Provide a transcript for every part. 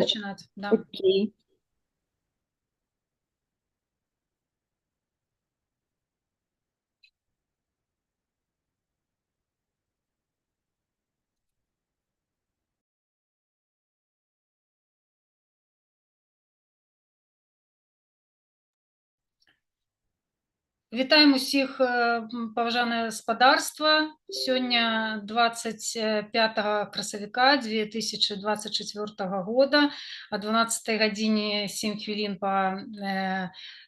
начинать, да. Окей. Вітаем усіх, паважанае гаспадарства. Сёння 25 красавіка 2024 года о 12 гадзіне 7 хвілін по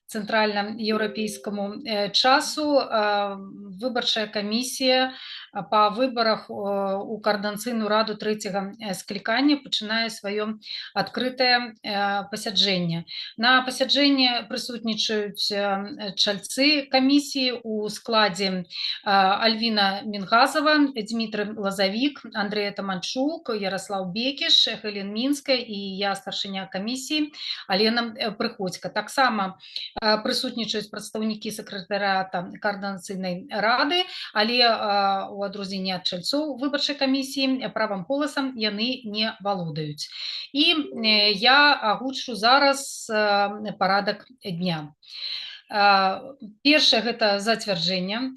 цэнтральна-еўрапейскаму часу. Выбарчая камісія па выбарах у Координацыйную раду трэцяга склікання пачынае сваё адкрытае пасяджэнне. На пасяджэнні прысутнічаюць чальцы камісіі у складзе Альвіна Мінгазова, Дмітрий Лазавік, Андрей Таманчук, Ярослав Бекіш, Хелен Мінская і я, старшыня камісіі Алена Прыходзька. Таксама прысутнічаюць прадстаўнікі сакратарыята Координацыйнай рады, але у адрозненне ад чальцоў выбарчай камісіі правам голасам яны не валодаюць. І я агучу зараз парадак дня. Першае гэта зацвярджэнне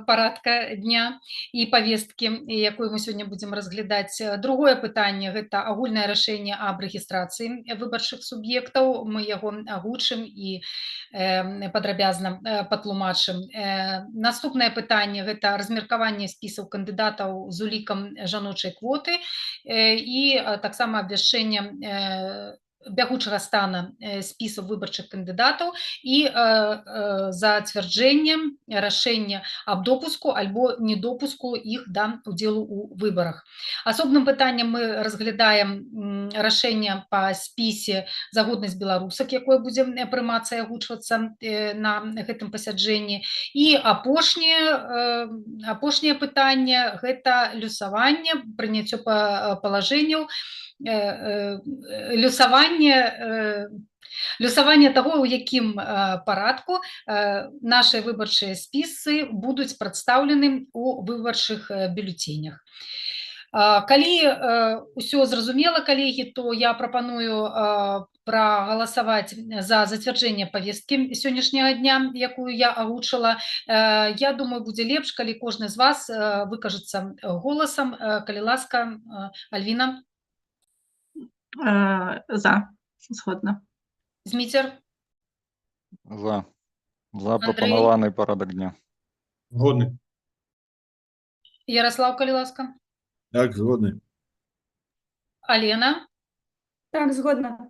парадка дня і павесткі, якую мы сёння будзем разглядаць. Другое пытанне гэта агульнае рашэнне аб рэгістрацыі выбарчых суб'ектаў. Мы яго агучым і падрабязна патлумачым. Наступнае пытанне гэта размеркаванне спісаў кандыдатаў з улікам жаночай квоты і таксама абвяшчэнне бягучага стана спісаў выбарчых кандыдатаў і зацвярджэнне рашэння аб допуску альбо недопуску іх да удзелу ў выбарах. Асобным пытаннем мы разглядаем рашэнне па спісе за годнасць беларусак, якое будзе прымацца і агучвацца на гэтым пасяджэнні. І апошняе пытанне гэта люсаванне, прыняццё палажэнняў, люсаванне таго, у якім парадку нашыя выбарчыя спісы будуць прадстаўлены ў выбарчых бюлетенях. Калі ўсё зразумела, калегі, то я прапаную прагаласаваць за зацвярджэнне павесткі сённяшняга дня, якую я агучыла. Я думаю, будзе лепш, калі кожны з вас выкажацца голасам. Калі ласка, Альвіна. За. Згодна. Зміцер. За прапанаваны парадак дня. Згодны. Ярослав, калі ласка. Так, згодны. Алена. Так, згодна.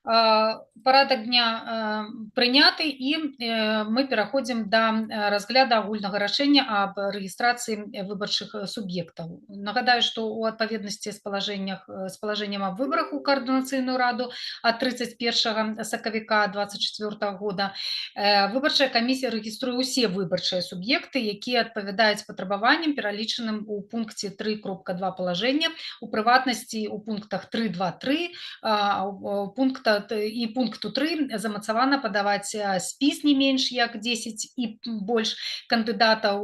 Парадак дня прыняты і мы пераходзім да разгляду агульнага рашэння аб рэгістрацыі выбарчых суб'ектаў. Нагадаю, што ў адпаведнасці з палажэннем аб выбарах у Координацыйную раду ад 31 сакавіка 2024 года выбарчая камісія рэгіструе ўсе выбарчыя суб'екты, якія адпавядаюць патрабаванням, пералічаным у пункце 3.2 палажэння, у прыватнасці у пунктах 3.2.3 і пункту 3 замацавана падаваць спіс не менш як 10 і больш кандыдатаў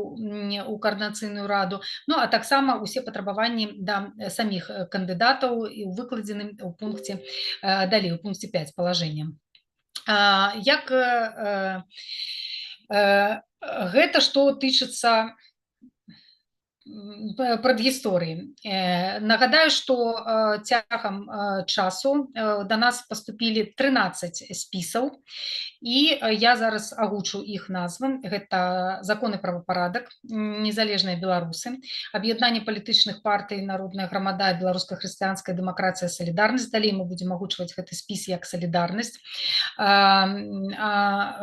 у Координацыйную раду, ну а таксама усе патрабаванні да саміх кандыдатаў і выкладзеным у пункце далей, у пункце 5 палажэння. Як гэта што тычыцца прадгісторыі. Нагадаю, што цягам часу да нас паступілі 13 спісаў і я зараз агучу іх назвы. Гэта Закон і правапарадак, Незалежныя беларусы, Аб'яднанне палітычных партый Народная грамада, Беларуская хрысціянская дэмакратыя, Салідарнасць. Далей мы будзем агучваць гэты спіс як Салідарнасць.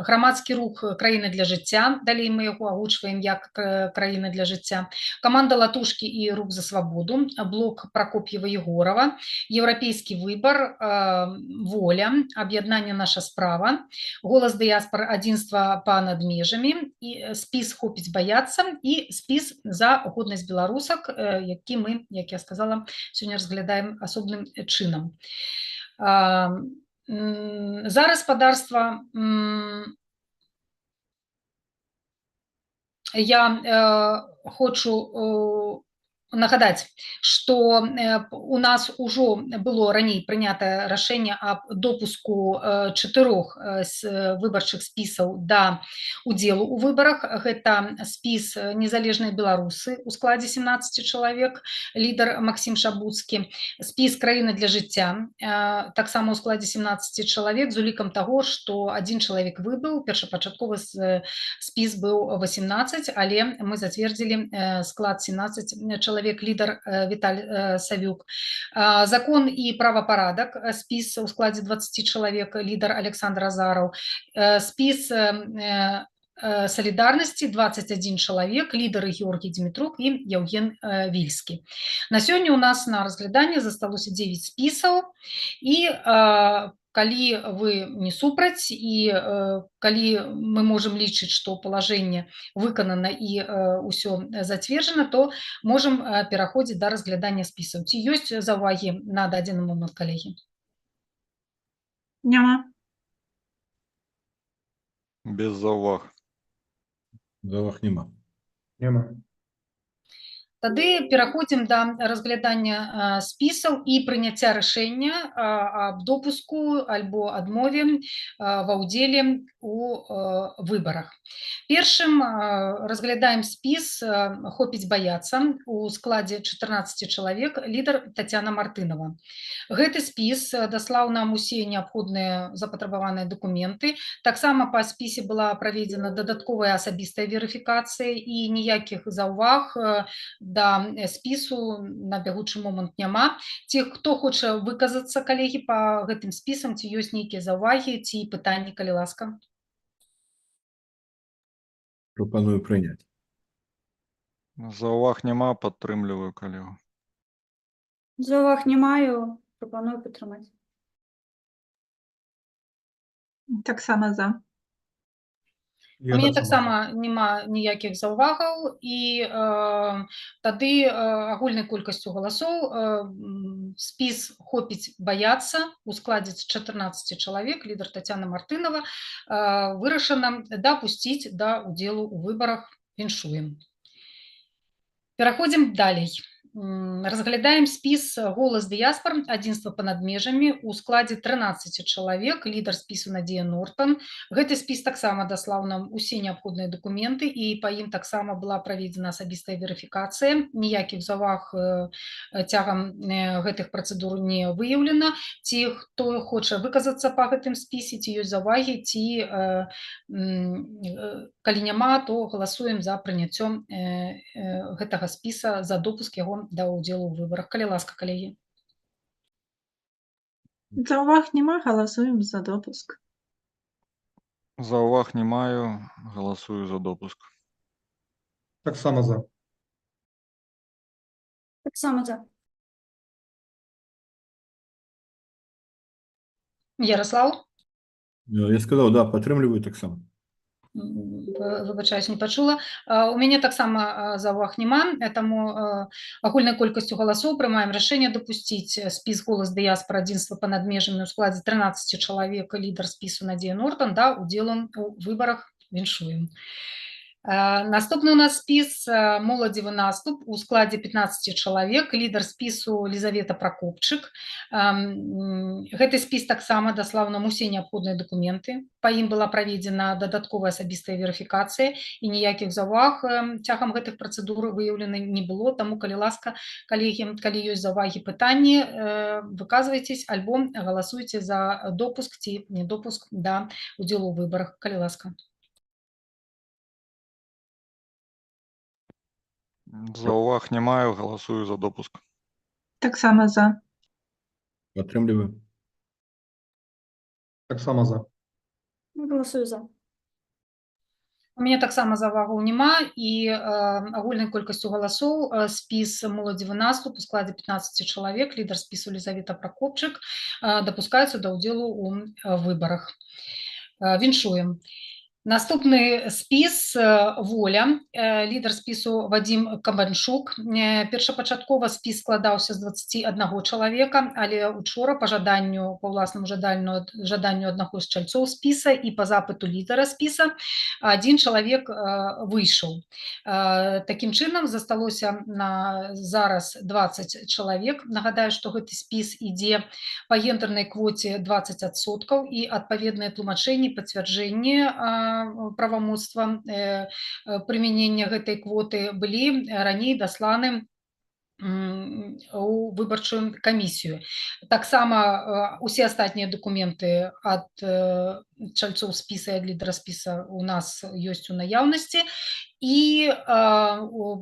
Грамадскі рух Краіна для жыцця. Далей мы яго агучваем як Краіна для жыцця. Команда Латушки и Рух за свободу, блок Прокопьева-Егорова, Европейский выбор, Воля, Объединение «Наша справа», Голос диаспоры, Адзінства па-над межамі, і спіс «Хопіць баяцца» і спіс за годнасць беларусак, які мы, як я сказала, сёння разглядаем асобным чынам. За гаспадарства я хочу нагадаць, што у нас ужо было раней прынятае рашэнне аб допуску 4 выбарчых спісаў да удзелу ў выбарах. Гэта спіс незалежныя беларусы у складзе 17 чалавек, лідар Максім Шабуцкі, спіс краіны для жыцця, таксама ў складзе 17 чалавек, з улікам таго, што адзін чалавек выбыў, першапачатковы спіс быў 18, але мы зацвердзілі склад 17 чалавек, лідар Віталь Савюк. Закон і правапарадак, спіс у складзе 20 чалавек, лідар Александр Азараў. Спіс солідарнасці 21 чалавек, лідары Георгій Дмітрук і Яўген Вільскі. На сёння у нас на разгляданне засталося 9 спісаў, і калі вы не супраць і калі мы можам лічыць, што палажэнне выканана і ўсё зацверджана, то можам пераходзіць да разглядання спісаў. Ці ёсць заўвагі на дадзены момант, калегі? Няма. Без заўваг. Заўваг нема. Нема. Тады пераходзім да разглядання спісаў і прыняцця рашэння аб допуску альбо адмове ва ўдзеле у выбарах. Першым разглядаем спіс «Хопіць баяцца» у складзе 14 чалавек, лідар Тацяна Мартынова. Гэты спіс даслаў нам усе неабходныя запатрабаваныя дакументы. Таксама па спісе была праведзена дадатковая асабістая верыфікацыя, і ніякіх заўваг да спісу на бягучы момант няма. Ці хто хоча выказацца, калегі, па гэтым спісам, ці ёсць нейкія заўвагі ці пытанні, калі ласка? Прапаную прыняць. Заўваг няма, падтрымліваю калегу. Заўваг не маю, прапаную падтрымаць. Таксама за. У мяне таксама няма ніякіх заўвагаў, і тады агульнай колькасцю галасоў спіс «Хопіць баяцца» у складзе 14 чалавек, лідар Тацяна Мартынова, вырашана дапусціць да ўдзелу ў выбарах. Віншуем. Пераходзім далей. Разглядаем спіс «Голас дыяспар. Адзінства па-над межамі» у складзе 13 чалавек, лідар спісу Надзея Нортан. Гэты спіс таксама даслаў нам усе неабходныя дакументы, і па ім таксама была праведзена асабістая верыфікацыя. Ніякіх заўваг цягам гэтых працэдур не выяўлена. Ці хто хоча выказацца па гэтым спісе, ці ёсць заўвагі, ці калі няма, то галасуем за прыняццё гэтага спіса, за допуск яго да ўдзелу ў выбарах. Калі ласка, калегі. Заўваг няма, галасуем за допуск. Заўваг не маю, галасую за допуск. Таксама за. Таксама за. Ярослав? Я сказаў, да, падтрымліваю таксама. Выбачаюсь, не пачула. У мяне таксама заўваг няма, таму агульнай колькасцю галасоў прымаем рашэнне дапусціць спіс «Голас дыяспар. Адзінства па-над межамі» ў складзе 13 чалавек, лідар спісу Надзея Нортан, да ўдзелу ў выбарах. Віншуем. Наступны у нас спіс «Моладзевы наступ» у складзе 15 чалавек, лідар спісу Лізавета Пракопчык. Гэты спіс таксама даслаў нам усе неабходныя дакументы. Па ім была праведзена дадатковая асабістая верыфікацыя, і ніякіх заўваг цягам гэтых працэдур выяўлена не было. Таму, калі ласка, калегі, калі ёсць заўвагі, пытанні, выказвайцесь альбо галасуйце за допуск ці недопуск да ўдзелу ў выбарах. Калі ласка. Заўваг не маю, галасую за допуск. Таксама за. Падтрымліваю. Таксама за. Галасую за. У мяне таксама заўвагаў няма, і агульнай колькасцю галасоў спіс «Моладзевы наступ» у складзе 15 чалавек, лідар спісу Лізавета Пракопчык, дапускаецца да ўдзелу ў выбарах. Віншуем. Наступны спіс воля, лідар спісу Вадзім Кабанчук. Першапачаткова спіс складаўся з 21 чалавека, але учора па ўласнаму жаданню аднаго з чальцоў спіса і па запыту лідара спіса адзін чалавек выйшаў. Такім чынам засталося на зараз 20 чалавек. Нагадаю, што гэты спіс ідзе па гендернай квоце 20% і адпаведныя тлумачэнні, пацвярджэнні правамоцтва прымянення гэтай квоты былі раней дасланы у выбарчую камісію. Таксама усе астатнія дакументы ад чальцоў спіса і ад лідара спіса у нас ёсць у наяўнасці, і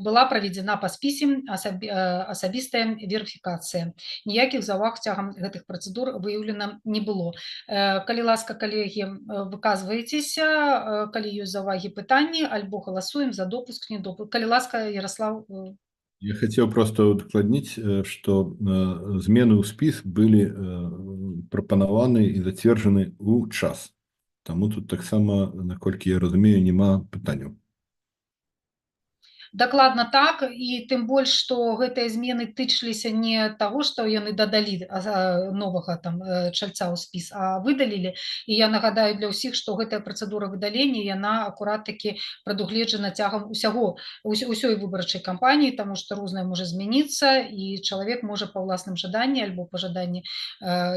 была праведзена па спісе асабістая верыфікацыя. Ніякіх заўваг цягам гэтых працэдур выяўлена не было. Калі ласка, калегі, выказвайцеся, калі ёсць заўвагі, пытанні, альбо галасуем за допуск, не допуск. Калі ласка, Ярослав. Я хотел просто удакладніць, что змены ў спіс былі прапанаваны і зацверджаны ў час. Таму тут таксама, наколькі я разумею, няма пытанняў. Дакладна так, і тым больш, што гэтыя змены тычыліся не таго, што яны дадалі новага чальца ў спіс, а выдалілі. І я нагадаю для ўсіх, што гэтая працэдура выдалення, яна акурат-такі прадугледжана цягам усёй выбарчай кампаніі, таму што рознае можа змяніцца, і чалавек можа па ўласным жаданні альбо па жаданні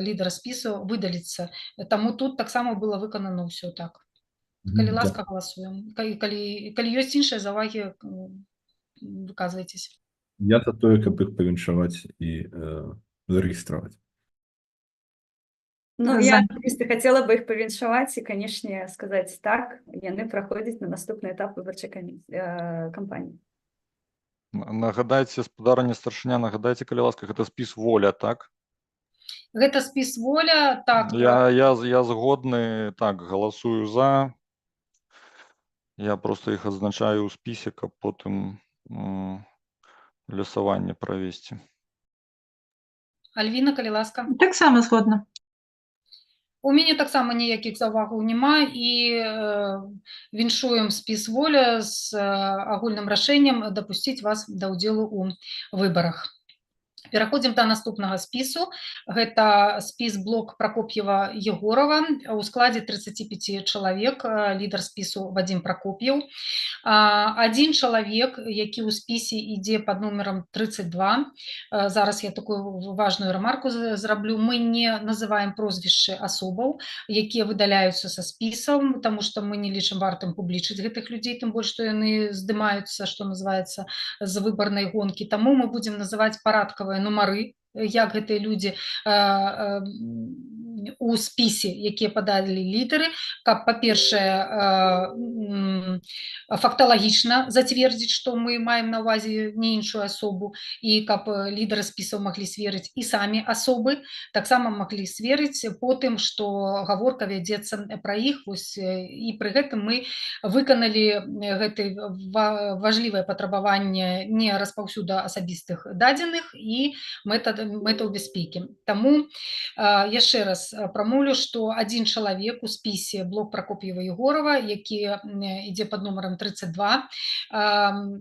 лідара спісу выдаліцца. Таму тут таксама было выканана ўсё так. Калі ласка, галасуем. Калі ёсць іншыя заўвагі, выказвайцеся. Я за тое, каб іх павіншаваць і зарэгістраваць. Ну, я асабіста хацела бы іх павіншаваць і, канешне, сказаць так, яны праходзяць на наступны этап выбарчай кампаніі. Нагадайце, спадарня старшыня, нагадайце, калі ласка, гэта спіс воля, так? Гэта спіс воля, так. Я згодны, так, галасую за. Я просто іх адзначаю ў спісе, каб потым лёсаванне правесці. Альвіна, калі ласка. Таксама згодна. У мяне таксама ніякіх заўвагаў няма, і віншуем спіс воля з агульным рашэннем дапусціць вас да ўдзелу ў выбарах. Пераходзім да наступнага спісу. Гэта спіс блок Пракоп'ева-Егорова у складзе 35 чалавек, лідар спісу Вадзім Пракоп'еў. Адзін чалавек, які ў спісе ідзе пад нумерам 32. Зараз я такую важную рамарку зраблю. Мы не называем прозвішчы асобаў, якія выдаляюцца са спісаў, таму што мы не лічым вартым публічыць гэтых людзей, тым больш, што яны здымаюцца, што называецца, з выбарнай гонкі. Таму мы будзем называць парадкавыя нумары, як гэтыя людзі у спісе, якія падалі лідары, каб, па-першае, факталагічна зацвердзіць, што мы маем на ўвазе не іншую асобу, і каб лідары спісаў маглі сверыць і самі асобы, таксама маглі сверыць потым, што гаворка вядзецца пра іх. І пры гэтым мы выканалі гэтае важлівае патрабаванне не распаўсюда асабістых дадзеных і мэтаў бяспекі. Таму яшчэ раз прамоўлю, што адзін чалавек у спісе блок Пракоп'ева-Егорова, які ідзе пад нумарам 32,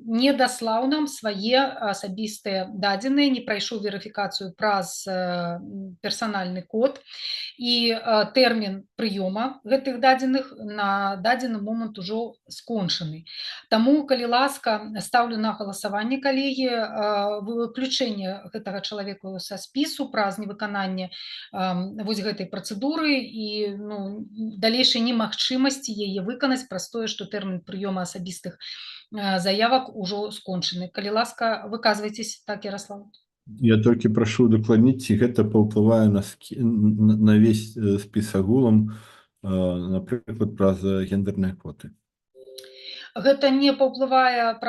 не даслаў нам свае асабістыя дадзеныя, не прайшоў верыфікацыю праз персанальны код, і тэрмін прыёма гэтых дадзеных на дадзены момант ужо скончаны. Таму, калі ласка, ставлю на галасаванне, калегі, выключэнне гэтага чалавека са спісу праз невыкананне вось гэтай працэдуры і далейшай немагчымасці яе выканаць праз тое, што тэрмін прыёма асабістых заявак ужо скончаны. Калі ласка, выказвайцеся. Так, Ярослав. Я толькі прашу удакладніць, ці гэта паўплывае на весь спіс агулам, напрыклад, праз гендерныя квоты. Гэта не паўплывае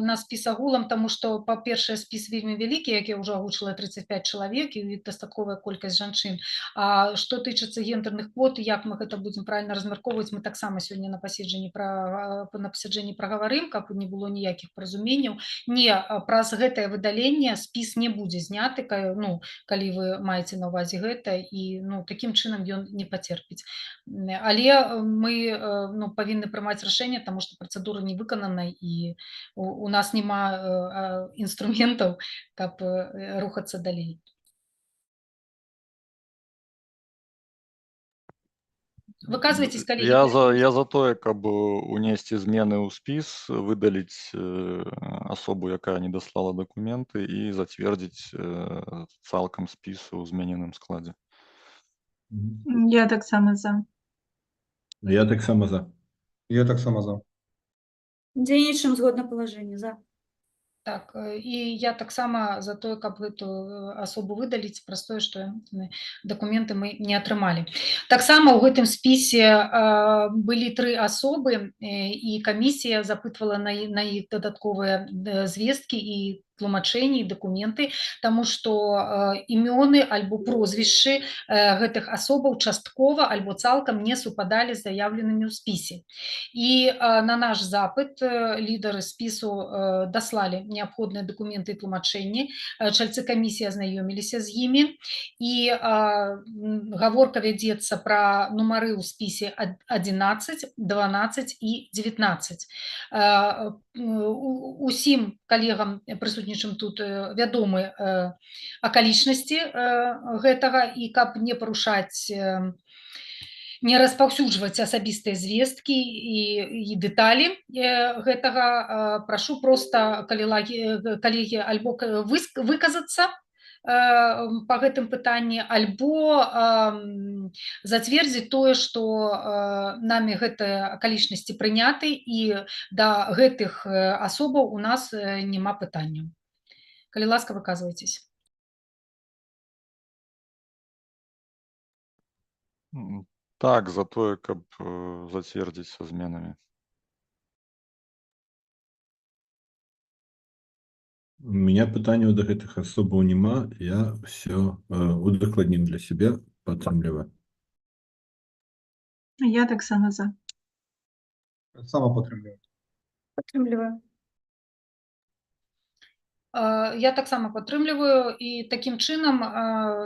на спіс агулам, таму што, па-першае, спіс вельмі вялікі, як я ўжо агучыла, 35 чалавек і дастатковая колькасць жанчын. А што тычыцца гендерных квот, як мы гэта будзем правільна размяркоўваць, мы таксама сёння на паседжанні прагаварым, каб не было ніякіх паразуменняў. Не, праз гэтае выдаленне спіс не будзе зняты, калі вы маеце на ўвазе гэта, і такім чынам ён не пацерпіць. Але мы павінны прымаць рашэнне, таму што працэдура не выканана і у нас няма інструментаў, каб рухацца далей. Выказвайцесь, калегі. Я за тое, каб унесці змены ў спіс, выдаліць асобу, якая не даслала дакументы, і зацвердзіць цалкам спіс у змененым складзе. Я таксама за. Я таксама за. Я таксама за. Дзейнічаем згодна палажэння, за. Так, і я таксама за тое, каб гэту асобу выдаліць, праз тое, што дакументы мы не атрымалі. Таксама ў гэтым спісе былі 3 асобы, і камісія запытвала на іх дадатковыя звесткі і тлумачэнні, дакументы, таму што імёны альбо прозвішчы гэтых асобаў часткова альбо цалкам не супадалі з заявленымі ў спісе. І на наш запыт лідары спісу даслалі неабходныя дакументы і тлумачэнні, чальцы камісіі азнаёміліся з імі, і гаворка вядзецца пра нумары ў спісе 11, 12 і 19. Усім калегам прысутнічым тут вядомы акалічнасці гэтага, і каб не парушаць, не распаўсюджваць асабістыя звесткі і дэталі гэтага, прашу проста калегі альбо выказацца па гэтым пытанні, альбо зацвердзіць тое, што намі гэтыя акалічнасці прыняты, і да гэтых асобаў у нас няма пытанняў. Калі ласка, выказвайцесь. Так, за тое, каб зацвердзіць са зменамі. У меня пытанняў да гэтых асобаў няма, я все удакладнім для сябе, падтрымліваю. Я таксама за. Таксама падтрымліваю. Падтрымліваю. Я таксама падтрымліваю, і такім чынам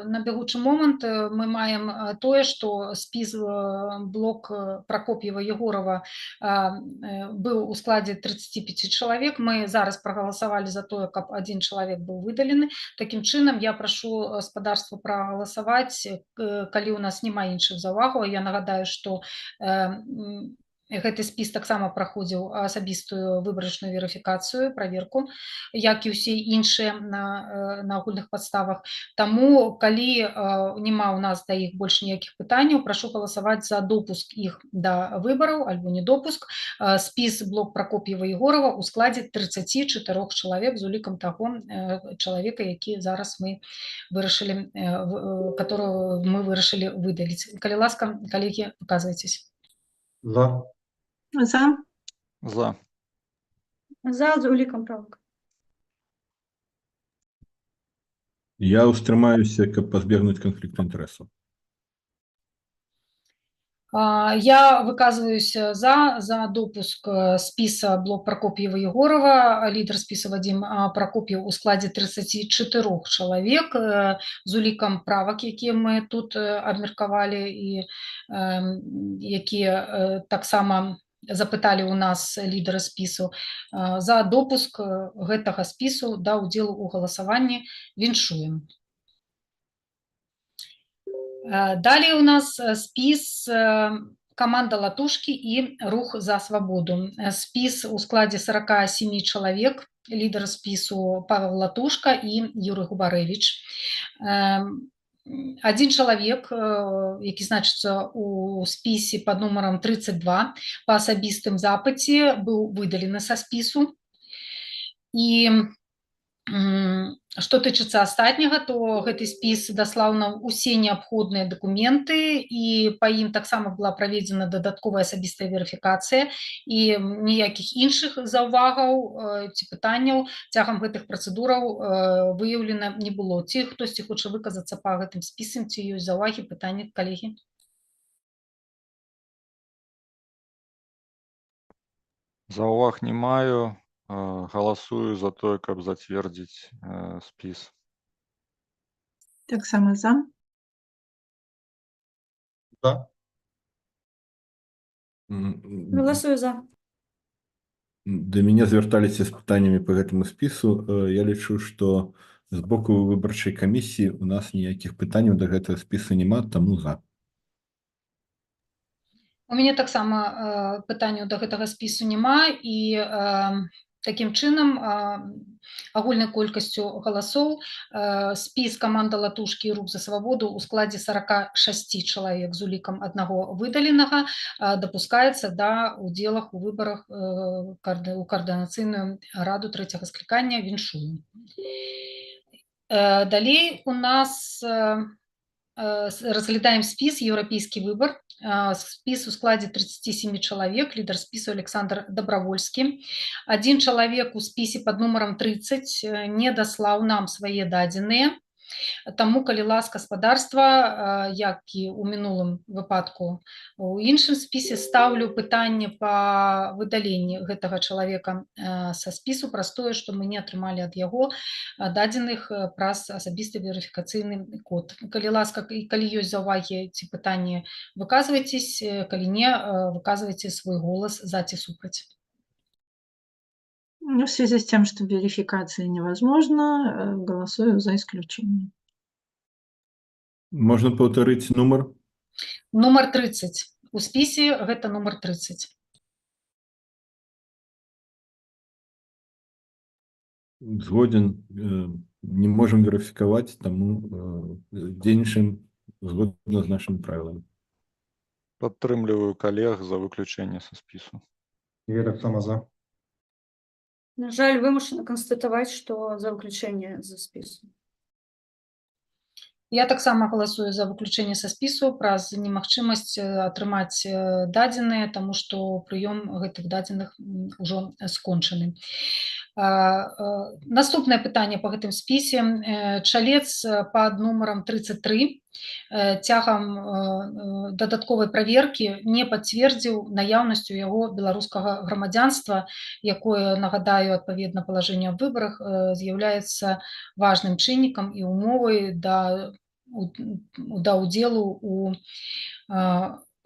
на бягучы момант мы маем тое, што спіс блок Пракоп'ева-Егорова быў у складзе 35 чалавек. Мы зараз прагаласавалі за тое, каб 1 чалавек быў выдалены. Такім чынам я прашу спадарства прагаласаваць, калі ў нас няма іншых заўвагаў. Я нагадаю, што гэты спіс таксама праходзіў асабістую выбарачную верыфікацыю, праверку, як і ўсе іншыя на агульных падставах. Таму, калі няма ў нас да іх больш ніякіх пытанняў, прашу галасаваць за допуск іх да выбараў альбо недопуск. Спіс блок Пракоп'ева-Егорова ў складзе 34 чалавек з улікам таго чалавека, які зараз мы вырашылі, которого мы вырашылі выдаліць. Калі ласка, калегі, выказвайцесь. За. За. За. За з улікам правок. Я ўстрымаюся, каб пазбегнуць канфлікту інтарэсаў. Я выказваюся за допуск спіса блок Пракоп'ева-Егорова, лідар спіса Вадзім Пракоп'еў у складзе 34 чалавек з улікам правак, якія мы тут абмеркавалі і якія таксама запыталі ў нас лідары спісу. За допуск гэтага спісу да ўдзелу ў галасаванні віншуем. Далей у нас спіс каманда Латушкі і рух за свабоду. Спіс у складзе 47 чалавек, лідар спісу Павел Латушка і Юрый Губарэвіч. 1 чалавек, які значыцца у спісе пад нумарам 32 па асабістым запыце, быў выдалены са спісу. І Што тычыцца астатняга, то гэты спіс даслаў нам усе неабходныя дакументы, і па ім таксама была праведзена дадатковая асабістая верыфікацыя, і ніякіх іншых заўвагаў ці пытанняў цягам гэтых працэдураў выяўлена не было. Ці хтосьці хоча выказацца па гэтым спісам, ці ёсць заўвагі, пытанні, калегі? Заўваг не маю. Галасую за тое, каб зацвердзіць спіс. Таксама за. За. Голосую за. Да мяне звярталіся з пытаннямі па гэтаму спісу. Я лічу, што з боку выбарчай камісіі у нас ніякіх пытанняў да гэтага спісу няма, таму за. У мяне таксама пытанняў да гэтага спісу няма, і такім чынам агульнай колькасцю галасоў спіс каманда Латушкі і Рух за свабоду ў складзе 46 чалавек з улікам аднаго выдаленага дапускаецца да ўдзелах у выбарах у каардынацыйную раду трэцяга склікання. Віншую. Далей у нас разглядаем спіс «Еўрапейскі выбар». Спіс у складзе 37 чалавек, лідар спісу Александр Дабравольскі. Адзін чалавек у спісе пад нумарам 30 не даслаў нам свае дадзеныя. Таму, калі ласка гаспадарства, як і ў мінулым выпадку у іншым спісе, стаўлю пытанне па выдаленні гэтага чалавека са спісу праз тое, што мы не атрымалі ад яго дадзеных праз асабісты верыфікацыйны код. Калі ласка, калі ёсць заўвагі ці пытанні, выказвайцесь, калі не, выказвайце свой голас за ці супраць. Ну, в связи с тем, что верификация невозможна, голосую за исключение. Можна паўтарыць нумар? Нумар 30. У спісе гэта нумар 30. Згоден. Не можам верыфікаваць, таму дзейнічаем згодна з нашымі правіламі. Падтрымліваю калег за выключэнне са спісу. Я таксама за. На жаль, вымушана канстатаваць, што за выключэнне з спісу. Я таксама галасую за выключэнне са спісу праз немагчымасць атрымаць дадзеныя, таму што прыём гэтых дадзеных ужо скончаны. Наступнае пытанне па гэтым спісе. Чалец пад нумарам 33 цягам дадатковай праверкі не пацвердзіў наяўнасць у яго беларускага грамадзянства, якое, нагадаю, адпаведна палажэнню аб выбарах з'яўляецца важным чыннікам і умовай да ўдзелу у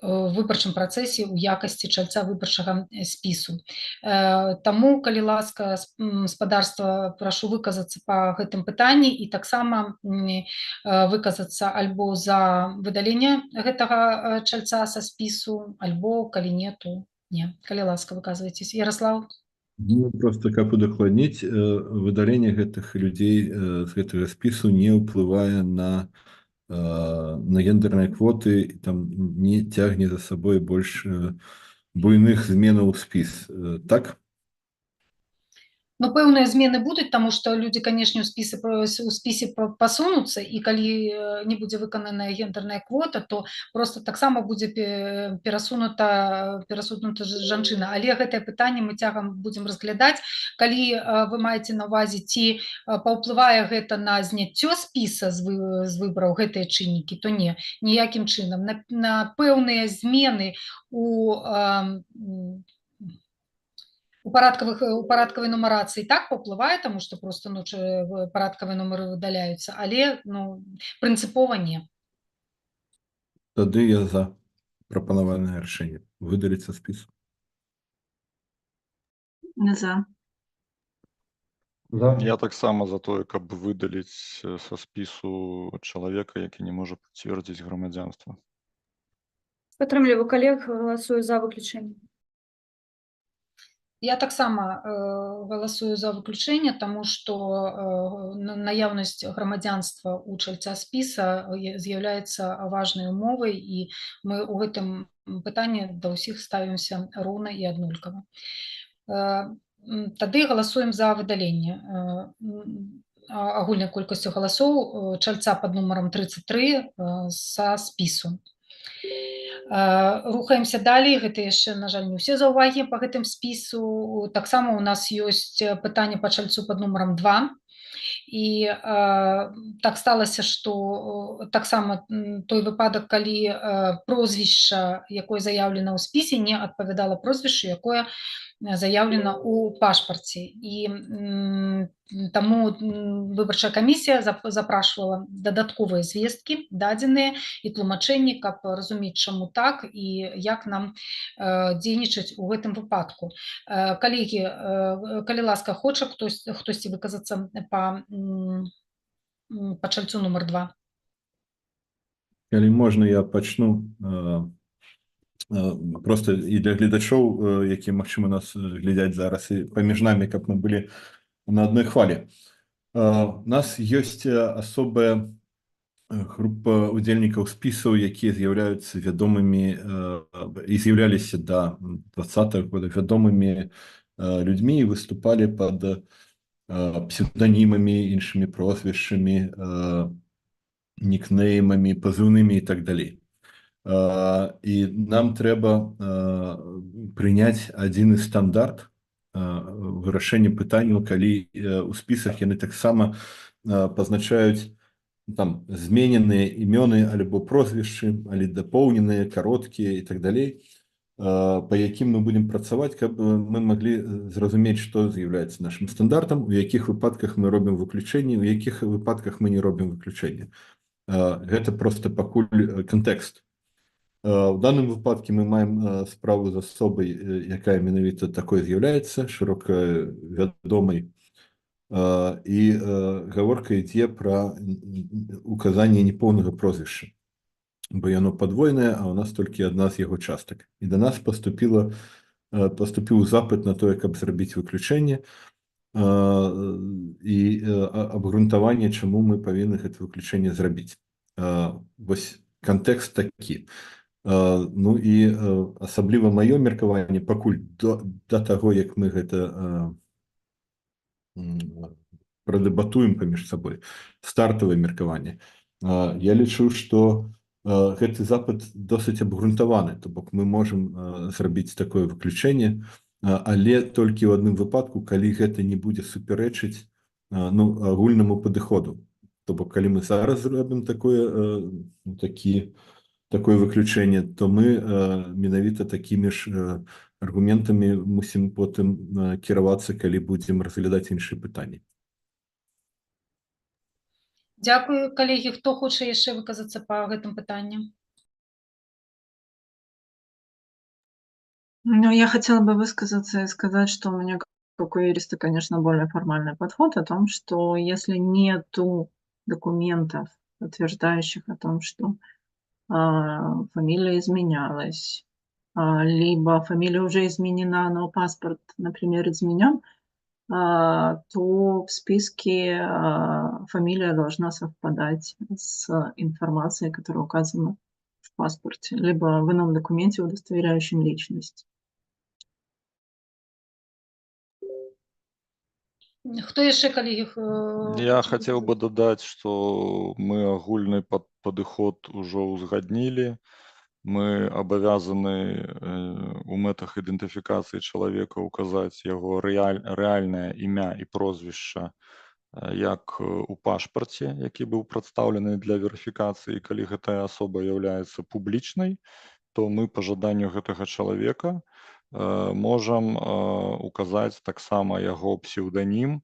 выбарчым працэсе ў якасці чальца выбарчага спісу. Таму, калі ласка гаспадарства, прашу выказацца па гэтым пытанні і таксама выказацца альбо за выдаленне гэтага чальца са спісу, альбо калі не, то не. Калі ласка, выказвайцеся. Ярослав? Ну, просто каб удакладніць, выдаленне гэтых людзей з гэтага спісу не ўплывае на гендерныя квоты, там не цягне за сабой больш буйных зменаў у спіс. Так? Ну, пэўныя змены будуць, таму што людзі, канешне, у спісе пасунуцца, і калі не будзе выкананая гендерная квота, то просто таксама будзе перасунута жанчына. Але гэтае пытанне мы цягам будзем разглядаць. Калі вы маеце на ўвазе, ці паўплывае гэта на зняццё спіса з выбараў гэтыя чыннікі, то не, ніякім чынам. На пэўныя змены у парадкавай нумарацыі так паўплывае, таму што проста парадкавыя нумары выдаляюцца, але прынцыпова не. Тады я за прапанаванае рашэнне выдаліць са спісу. За. За. Я таксама за тое, каб выдаліць са спісу чалавека, які не можа пацвердзіць грамадзянства. Падтрымліваю калег, галасую за выключэнне. Я таксама галасую за выключэнне, таму што наяўнасць грамадзянства ў чальца спіса з'яўляецца важнай умовай, і мы ў гэтым пытанні да ўсіх ставімся роўна і аднолькава. Тады галасуем за выдаленне агульнай колькасцю галасоў чальца пад нумарам 33 са спісу. Рухаемся далей. Гэта яшчэ, на жаль, не ўсе заўвагі па гэтым спісу. Таксама у нас ёсць пытанне па чальцу пад нумарам 2. І так сталася, што таксама той выпадак, калі прозвішча, якое заяўлена ў спісе, не адпавядала прозвішчу, якое заяўлена ў пашпарце. І таму выбарчая камісія запрашвала дадатковыя звесткі, дадзеныя і тлумачэнні, каб разумець, чаму так і як нам дзейнічаць у гэтым выпадку. Калегі, калі ласка, хоча хтосьці выказацца па чальцу нумар 2? Калі можна, я пачну. Просто і для гледачоў, які, магчыма, нас глядзяць зараз, і паміж намі, каб мы былі на адной хвалі. У нас ёсць асобая група удзельнікаў спісаў, якія з'яўляюцца вядомымі і з'яўляліся да 20-х годах вядомымі людзьмі і выступалі пад псевданімамі, іншымі прозвішчамі, нікнеймамі, пазыўнымі і так далей. І нам трэба прыняць адзіны стандарт вырашэння пытанняў, калі у спісах яны таксама пазначаюць там змененыя імёны альбо прозвішчы, алі дапоўненыя, кароткія і так далей, па якім мы будзем працаваць, каб мы маглі зразумець, што з'яўляецца нашым стандартам, у якіх выпадках мы робім выключэнні, у якіх выпадках мы не робім выключэння. Гэта проста пакуль кантэкст. У данным выпадку мы маем справу з асобай, якая менавіта такой з'яўляецца, шырока вядомай, і гаворка ідзе пра указанне непоўнага прозвішча, бо яно падвойнае, а ў нас толькі адна з яго частак. І да нас паступіў запыт на тое, каб зрабіць выключэнне і абгрунтаванне, чаму мы павінны гэта выключэнне зрабіць. Вось кантэкст такі. Ну і асабліва маё меркаванне, пакуль да таго, як мы гэта прадэбатуем паміж сабой, стартавае меркаванне, я лічу, што гэты запыт досыць абгрунтаваны, то бок мы можам зрабіць такое выключэнне, але толькі ў адным выпадку, калі гэта не будзе супярэчыць агульнаму падыходу. То бок калі мы зараз зробім такое выключэнне, то мы менавіта такімі ж аргументамі мусім потым кіравацца, калі будзем разглядаць іншыя пытанні. Дзякую, калегі. Хто хоча яшчэ выказацца па гэтым пытанні? Ну, я хотела бы высказаться и сказать, что у меня, как у юриста, конечно, более формальный подход о том, что если нету документов, подтверждающих о том, что фамилия изменялась, либо фамилия уже изменена, но паспорт, например, изменен, то в списке фамилия должна совпадать с информацией, которая указана в паспорте, либо в ином документе, удостоверяющем личность. Хто яшчэ, калегі? Я хацеў бы дадаць, што мы агульны падыход ужо ўзгаднілі. Мы абавязаны у мэтах ідэнтыфікацыі чалавека ўказаць яго рэальнае імя і прозвішча як у пашпарце, які быў прадстаўлены для верыфікацыі. Калі гэтая асоба з'яўляецца публічнай, то мы па жаданню гэтага чалавека можам указаць таксама яго псеўданім,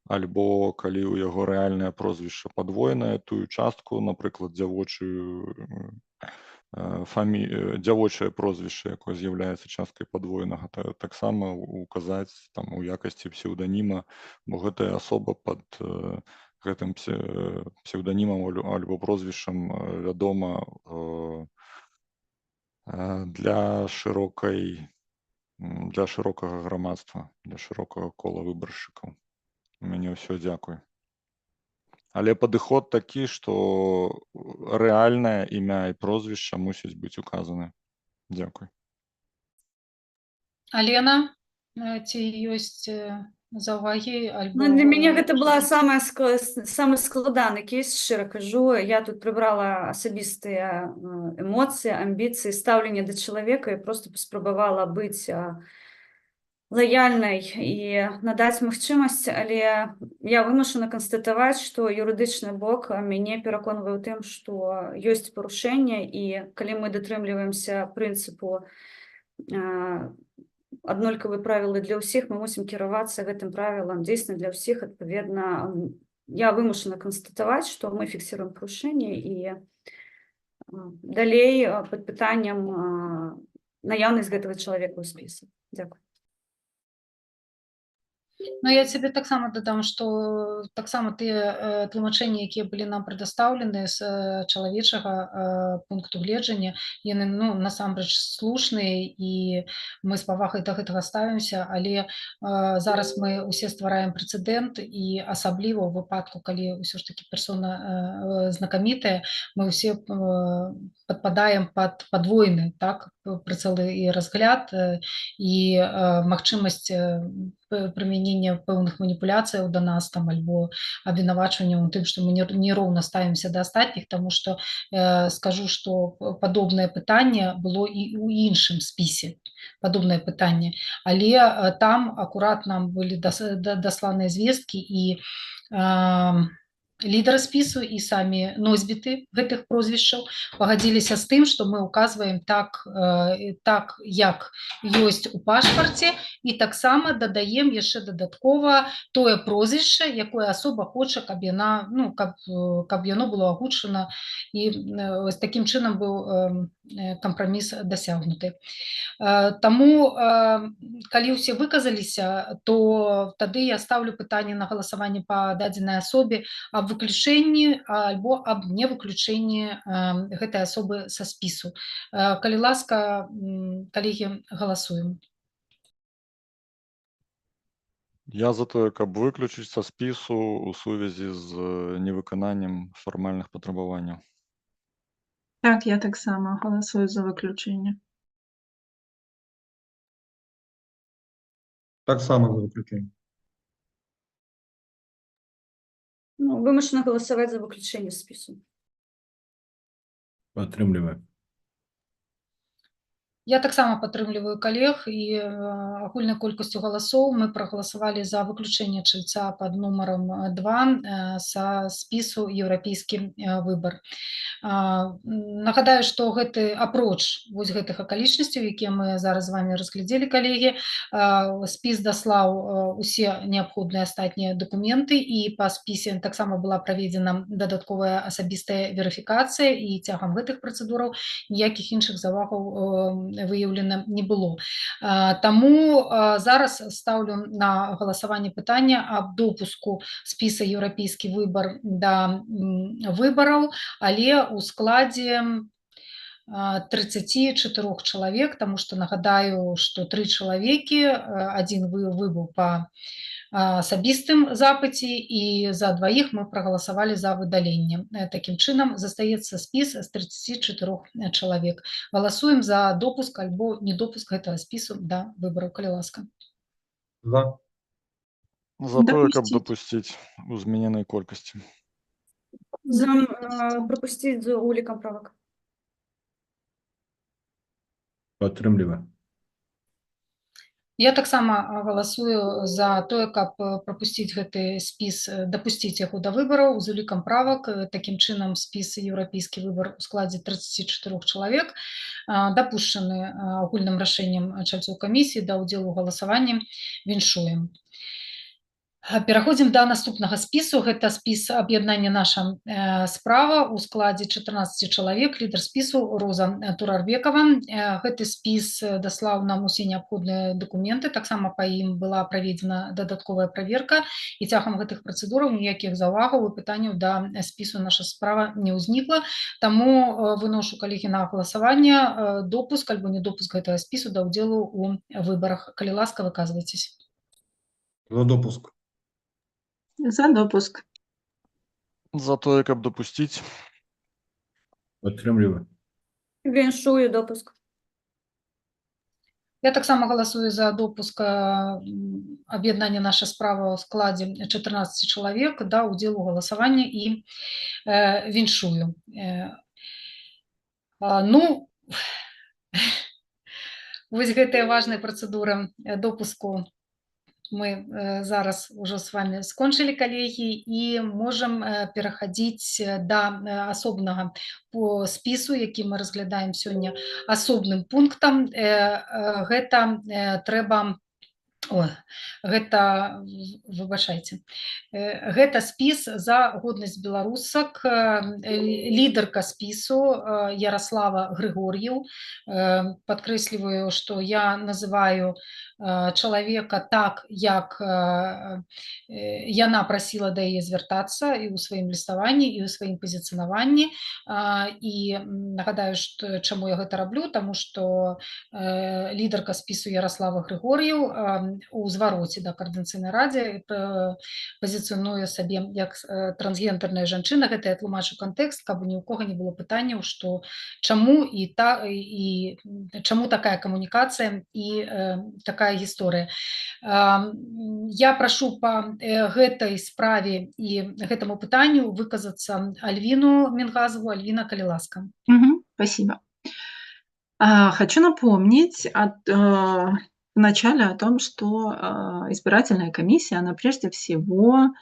альбо калі ў яго рэальнае прозвішча падвойнае, тую частку, напрыклад, дзявочае прозвішча, якое з'яўляецца часткай падвойнага, таксама указаць там у якасці псеўданіма, бо гэтая асоба пад гэтым псеўданімам альбо прозвішчам вядома для шырокага грамадства, для шырокага кола выбаршчыкаў. У мяне ўсё, дзякуй. Але падыход такі, што рэальнае імя і прозвішча мусіць быць указаны. Дзякуй. Алена? Ці ёсць заўвагі альбо Ну, для мяне гэта была самы складаны кейс, шчыра кажу. Я тут прыбрала асабістыя эмоцыі, амбіцыі, стаўленне да чалавека і проста паспрабавала быць лаяльнай і надаць магчымасць, але я вымушана канстатаваць, што юрыдычны бок мяне пераконвае ў тым, што ёсць парушэнне, і калі мы датрымліваемся прынцыпу аднолькавыя правілы для ўсіх, мы мусім кіравацца гэтым правілам дзейсна для ўсіх. Адпаведна, я вымушана канстатаваць, што мы фіксіруем парушэнне, і далей пад пытаннем наяўнасць гэтага чалавека ў спісе. Дзякуй. Ну, я цябе таксама дадам, што таксама тыя тлумачэнні, якія былі нам прадастаўлены з чалавечага пункту гледжання, яны насамрэч слушныя, і мы з павагай да гэтага ставімся, але зараз мы ўсе ствараем прэцэдэнт, і асабліва ў выпадку, калі ўсё ж такі персона знакамітая, мы ўсе падпадаем пад падвойны прыцэлы і разгляд, і магчымасць прымянення пэўных маніпуляцыяў да нас альбо абвінавачванняў у тым, што мы нероўна ставімся да астатніх, таму што скажу, што падобнае пытанне было і ў іншым спісе, падобнае пытанне, але там акурат нам былі дасланыя звесткі, і лідары спісу і самі носьбіты гэтых прозвішчаў пагадзіліся з тым, што мы указваем так, як ёсць у пашпарце, і таксама дадаем яшчэ дадаткова тое прозвішча, якое асоба хоча, каб яно было агучана, і ось такім чынам быў кампраміс дасягнуты. Таму, калі ўсе выказаліся, то тады я ставлю пытанне на галасаванне па дадзенай асобе аб выключэнні альбо аб невыключэнні гэтай асобы са спісу. Калі ласка, калегі, галасуем. Я за тое, каб выключыць са спісу ў сувязі з невыкананнем фармальных патрабаванняў. Так, я таксама галасую за выключэнне. Таксама за выключэнне. Ну, вымушана галасаваць за выключэнне з спісу. Падтрымліваю. Я таксама падтрымліваю калег, і агульнай колькасцю галасоў мы прагаласавалі за выключэнне чальца пад нумарам 2 са спісу еўрапейскі выбар. Нагадаю, што гэты апроч вось гэтых акалічнасцяў, якія мы зараз з вами разглядзелі, калегі, спіс даслаў усе неабходныя астатнія дакументы, і па спісе таксама была праведзена дадатковая асабістая верыфікацыя, і цягам гэтых працэдураў ніякіх іншых завагаў выяўлена не было. Таму зараз ставлю на галасаванне пытання аб допуску спіса еўрапейскі выбар да выбараў, але у складзе 34 чалавек, таму што нагадаю, што 3 чалавекі, адзін выбыў па асабістым запыце, і за дваіх мы прагаласавалі за выдаленне. Такім чынам застаецца спіс з 34 чалавек. Галасуем за допуск альбо недопуск гэтага спісу да выбараў, калі ласка. За. За тое, каб дапусціць у змененай колькасці. За прапусціць з улікам правак. Падтрымліваю. Я таксама галасую за тое, каб прапусціць гэты спіс, дапусціць яго да выбараў з улікам правак. Такім чынам спіс еўрапейскі выбар у складзе 34 чалавек дапушчаны агульным рашэннем чальцоў камісіі да ўдзелу ў галасаванні. Віншуем. Пераходзім да наступнага спісу. Гэта спіс аб'яднання «Наша справа» у складзе 14 чалавек. Лідар спісу Роза Турарбекова. Гэты спіс даслаў нам усе неабходныя дакументы. Таксама па ім была праведзена дадатковая праверка, і цягам гэтых працэдураў ніякіх заўвагаў і пытанняў да спісу «Наша справа» не ўзнікла. Таму выношу, калегі, на галасаванне допуск альбо недопуск гэтага спісу да ўдзелу ў выбарах. Калі ласка, выказвайцеся. За допуск. За допуск. За тое, каб дапусціць. Падтрымліваю. Віншую допуск. Я таксама галасую за допуск аб'яднання «Наша справа» ў складзе 14 чалавек да ўдзелу ў галасаванні і віншую. Ну, вось гэтая важная працэдура допуску мы зараз ужо з вами скончылі, калегі, і можам пераходзіць да асобнага по спісу, які мы разглядаем сёння асобным пунктам. Гэта трэба... выбачайце. Гэта спіс за годнасць беларусак. Лідарка спісу Ярослава Григор'еў. Падкрэсліваю, што я называю чалавека так, як яна прасіла да яе звяртацца і ў сваім ліставанні, і ў сваім пазіцыянаванні. І нагадаю, чаму я гэта раблю, таму што лідарка спісу Ярослава Григор'еў у звароце да каардынацыйнай радзе пазіцыянуе сабе як трансгендерная жанчына. Гэта я тлумачу кантэкст, каб ні ў кого не было пытанняў, што чаму і чаму такая камунікацыя і такая гісторыя. Я прашу па гэтай справе і гэтаму пытанню выказацца Альвіну Мингазову. Альвина, калі ласка. Спасибо. Хочу напомнить вначале о том, что избирательная комиссия, она прежде всего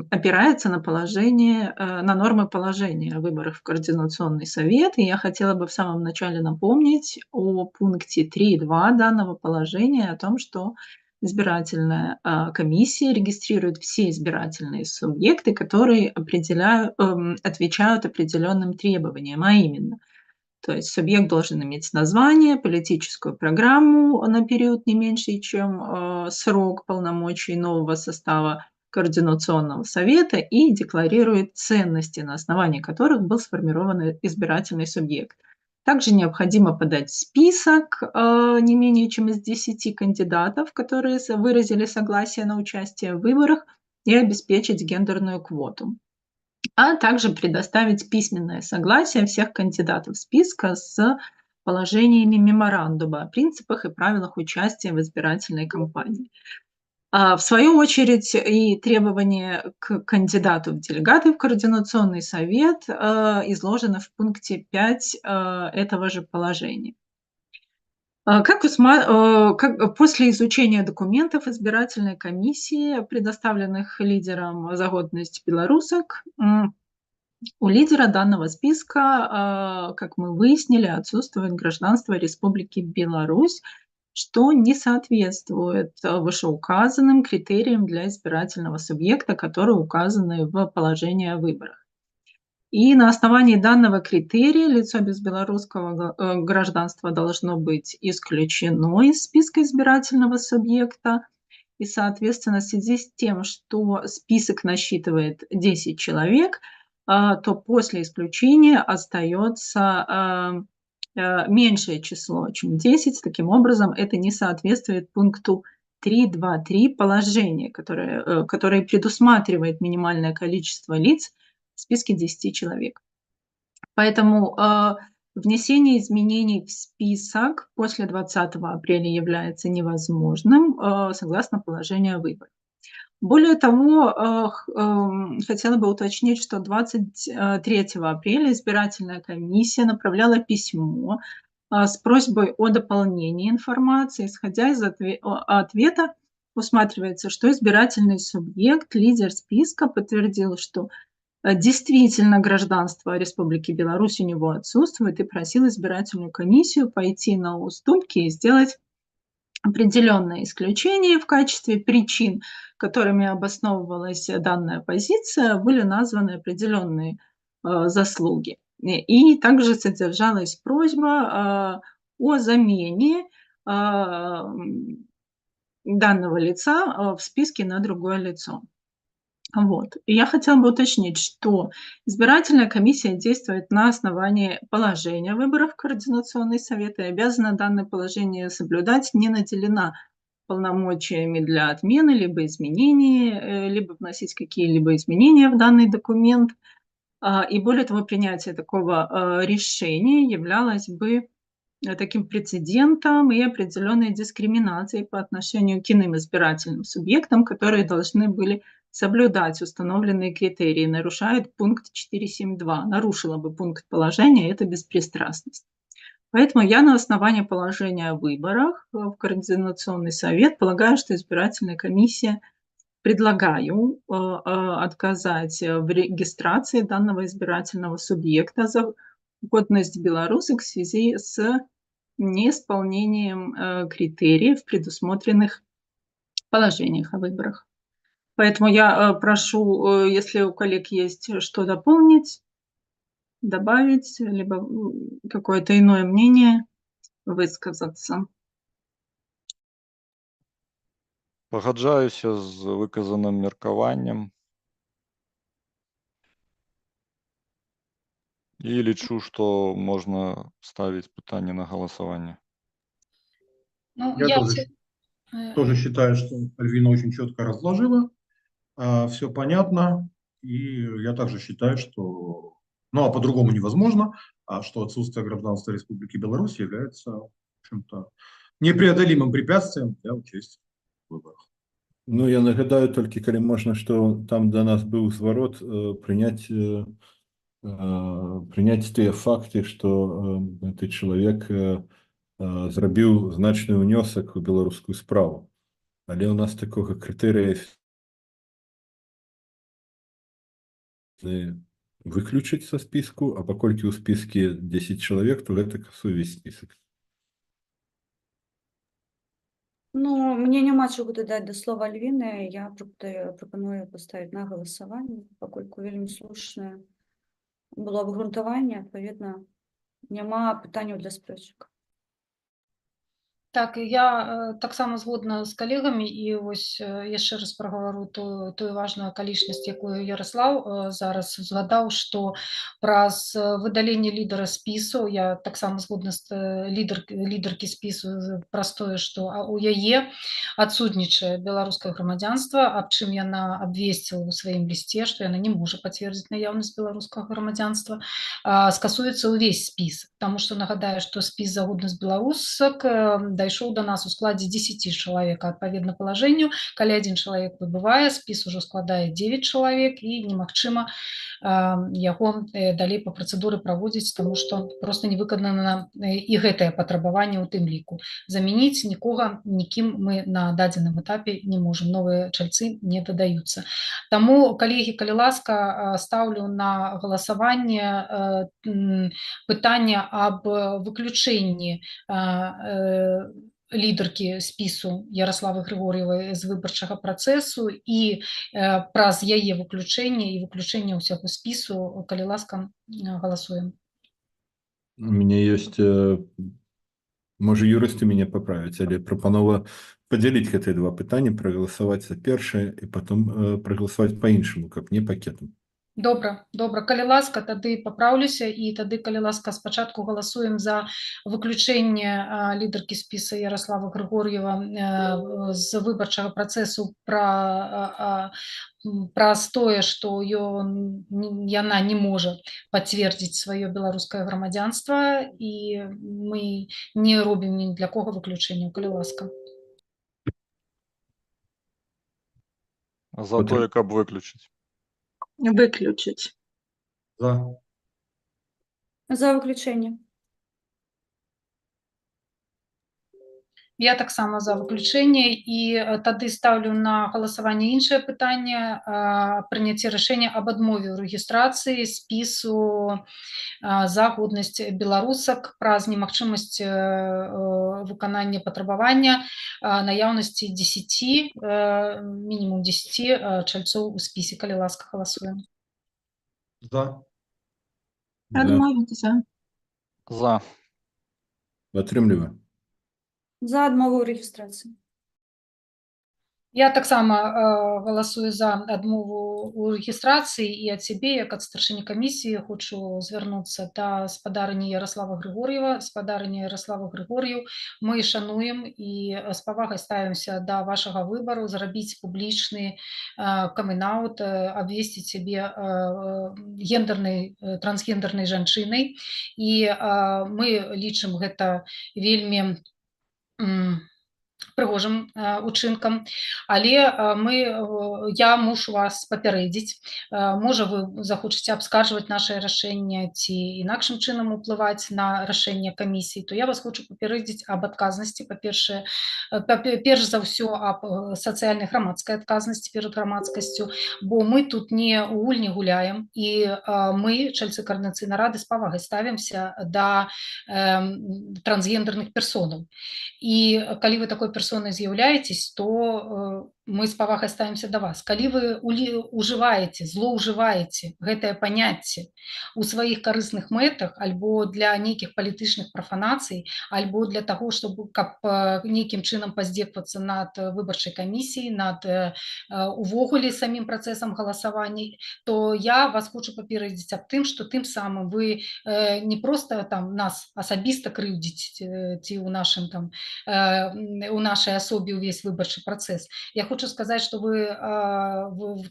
опирается на положение, на нормы положения о выборах в Координационный совет. И я хотела бы в самом начале напомнить о пункте 3.2 данного положения, о том, что избирательная комиссия регистрирует все избирательные субъекты, которые отвечают определенным требованиям, а именно, то есть субъект должен иметь название, политическую программу на период не меньше, чем срок полномочий нового состава Координационного совета и декларирует ценности, на основании которых был сформирован избирательный субъект. Также необходимо подать список не менее чем из 10 кандидатов, которые выразили согласие на участие в выборах, и обеспечить гендерную квоту, а также предоставить письменное согласие всех кандидатов списка с положениями меморандума о принципах и правилах участия в избирательной кампании. В свою очередь, и требования к кандидату в делегаты в Координационный совет изложены в пункте 5 этого же положения. После изучения документов избирательной комиссии, предоставленных лидером за годность белорусок, у лидера данного списка, как мы выяснили, отсутствует гражданство Республики Беларусь, что не соответствует вышеуказанным критериям для избирательного субъекта, которые указаны в положении о выборах. И на основании данного критерия лицо без белорусского гражданства должно быть исключено из списка избирательного субъекта. И, соответственно, в связи с тем, что список насчитывает 10 человек, то после исключения остается меньшее число, чем 10. Таким образом, это не соответствует пункту 3.2.3 положения, которое предусматривает минимальное количество лиц в списке 10 человек. Поэтому внесение изменений в список после 20 апреля является невозможным, согласно положению о выборах. Более того, хотела бы уточнить, что 23 апреля избирательная комиссия направляла письмо с просьбой о дополнении информации. Исходя из ответа, усматривается, что избирательный субъект, лидер списка, подтвердил, что действительно гражданство Республики Беларусь у него отсутствует, и просил избирательную комиссию пойти на уступки и сделать определенные исключения. В качестве причин, которыми обосновывалась данная позиция, были названы определенные заслуги. И также содержалась просьба о замене данного лица в списке на другое лицо. Вот. И я хотела бы уточнить, что избирательная комиссия действует на основании положения выборов в Координационный совет и обязана данное положение соблюдать, не наделена полномочиями для отмены либо изменений, либо вносить какие-либо изменения в данный документ. И более того, принятие такого решения являлось бы таким прецедентом и определенной дискриминацией по отношению к иным избирательным субъектам, которые должны были соблюдать установленные критерии. Нарушает пункт 4.7.2. Нарушила бы пункт положения, это беспристрастность. Поэтому я на основании положения о выборах в Координационный совет полагаю, что избирательная комиссия предлагаю отказать в регистрации данного избирательного субъекта за годность белорусок в связи с неисполнением критериев, предусмотренных в положениях о выборах. Поэтому я прошу, если у коллег есть что дополнить, добавить, либо какое-то иное мнение, высказаться. Пагаджаюся з виказаним меркаванням і лічу, што можна ставіць пытанне на галасаванне. Ну, Я тоже э, считаю, что Альвина очень четко разложила, все понятно, и я также считаю, что, ну а по-другому невозможно, что отсутствие гражданства Республики Беларусь является, в общем-то, непреодолимым препятствием для участия в выборах. Ну, я нагадаю толькі, калі можна, што там да нас быў зварот прыняць тыя факты, што гэты чалавек зрабіў значны ўнёсак у беларускую справу. Але ў нас такога крытэрыя выключыць са спіску, а паколькі ў спіскі 10 чалавек, то гэта увесь спісак. Ну, мне няма чого додати до слова Альвіни. Я пропоную поставити на голосування, пакольку вельмі слушне було обґрунтування, відповідно, няма питань для спрэчак. Так, я таксама згодна з калегамі і вось яшчэ раз прагавару тую важную акалічнасць, якую Яраслаў зараз згадаў, што праз выдаленне лідара спісу, я таксама згодна з лідаркі спісу праз тое, што у яе адсутнічае беларускае грамадзянства, аб чым яна абвесціла ў сваім лісце, што яна не можа пацвердзіць наяўнасць беларускага грамадзянства, скасуецца ўвесь спіс. Таму што нагадаю, што спіс за годнасць беларусак дайшоў до нас у складзе 10 чалавек, адпаведна палажэнню, калі адзін чалавек выбывае, спіс ужо складае 9 чалавек і немагчыма яго далей па працэдуры праводзіць, таму што проста не выканана і гэтае патрабаванне ў тым ліку. Замяніць нікога нікім мы на дадзеным этапе не можам, новыя чальцы не дадаюцца. Таму, калегі, калі ласка, стаўлю на галасаванне пытанне аб выключэнні лідаркі спісу Яраславы Григор'евай з выбарчага працэсу і праз яе выключэнне і выключэнне ўсяго спісу, калі ласка, галасуем. У меня есть, можа, юрысты мяне паправяць, але прапанова падзяліць гэтыя два пытанні, прагаласаваць за першае і потом прагаласаваць па-іншаму, каб не пакетам. Добра, калі ласка, тады папраўлюся і тады, калі ласка, спачатку галасуем за выключэнне лідаркі спіса Яраслава Григор'ева з выбарчага працэсу праз тое, што яна не можа пацвердзіць сваё беларускае грамадзянства і мы не робім ні для кого выключэнняў, калі ласка. За тое, каб выключыць. Выключить. За. За выключэнне. Я таксама за выключэнне і тады ставлю на галасаванне іншае пытанне прыняцце рашэння аб адмове ў рэгістрацыі спісу за годнасць беларусак праз немагчымасць выканання патрабавання наяўнасці 10, мінімум 10 чальцоў у спісе, калі ласка, галасуем. За. Адмовить за. За. Атрымліваю. За адмову ў рэгістрацыі. Я таксама галасую за адмову ў рэгістрацыі, і ад сябе, як ад старшыні камісіі, хочу звярнуцца да спадарыні Ярослава Григор'ева. Спадарыня Ярослава Григор'еў, мы шануем і з павагай ставімся да вашага выбару, зрабіць публічны камін-аут, абвесціць сябе гендернай, трансгендернай жанчынай. І мы лічым гэта вельмі прыгожым учынкам, але я мушу вас папярэдзіць, можа вы захочаце абскарджваць нашае рашэнне ці інакшым чынам уплываць на рашэнне камісіі, то я вас хочу папярэдзіць аб адказнасці, па-першае, перш за ўсё аб сацыяльнай грамадскай адказнасці перад грамадскасцю, бо мы тут не ў гульні гуляем, і мы, чальцы каардынацыйнай рады, з павагай ставімся да трансгендерных персонаў. І калі вы такой персонай з'яўляецесь, то мы з павагай ставімся да вас. Калі вы ужываеце, злоўжываеце гэтае паняцце ў сваіх карысных мэтах альбо для нейкіх палітычных прафанацый, альбо для таго, каб нейкім чынам паздзеквацца над выбарчай камісіяй, над увогуле самім працэсам галасавання, то я вас хочу папярэдзіць аб тым, што тым самым вы не проста там нас асабіста крыўдзіць ці ў нашым там у нашай асобе ўвесь выбарчы працэс. Я хочу сказаць, што вы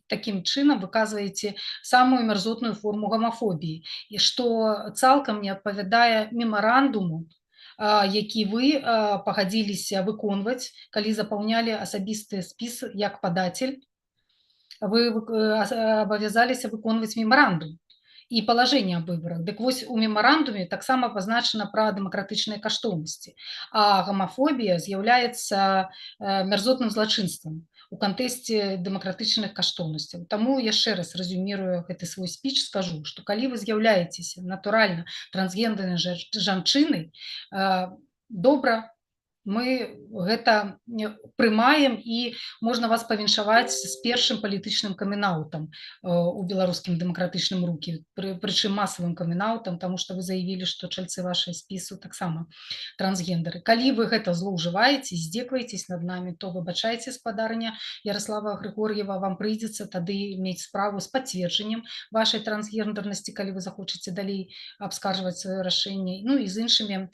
такім чынам выказваеце самую мярзотную форму гамафобіі, і што цалкам не адпавядае мемарандуму, які вы пагадзіліся выконваць, калі запаўнялі асабісты спіс як падатель. Вы абавязаліся выконваць мемарандум і палажэнне аб выбарах. Дык вось у мемарандуме таксама пазначана пра дэмакратычныя каштоўнасці, а гамафобія з'яўляецца мярзотным злачынствам у кантэксце дэмакратычных каштоўнасцяў. Таму яшчэ раз рэзюмірую гэты свой спіч, скажу, што калі вы з'яўляецеся натуральна трансгендернай жанчынай, добра, мы гэта прымаем, і можна вас павіншаваць з першым палітычным камін-аутам у беларускім дэмакратычным рухе, прычым масавым камін-аутам, таму што вы заявілі, што чальцы вашай спісу таксама трансгендеры. Калі вы гэта злоўжываеце, здзекваецесь над намі, то выбачайце, спадарыня Ярослава Григор'ева, вам прыйдзецца тады мець справу з пацверджаннем вашай трансгендернасці, калі вы захочаце далей абскарджваць сваё рашэнне, ну і з іншымі,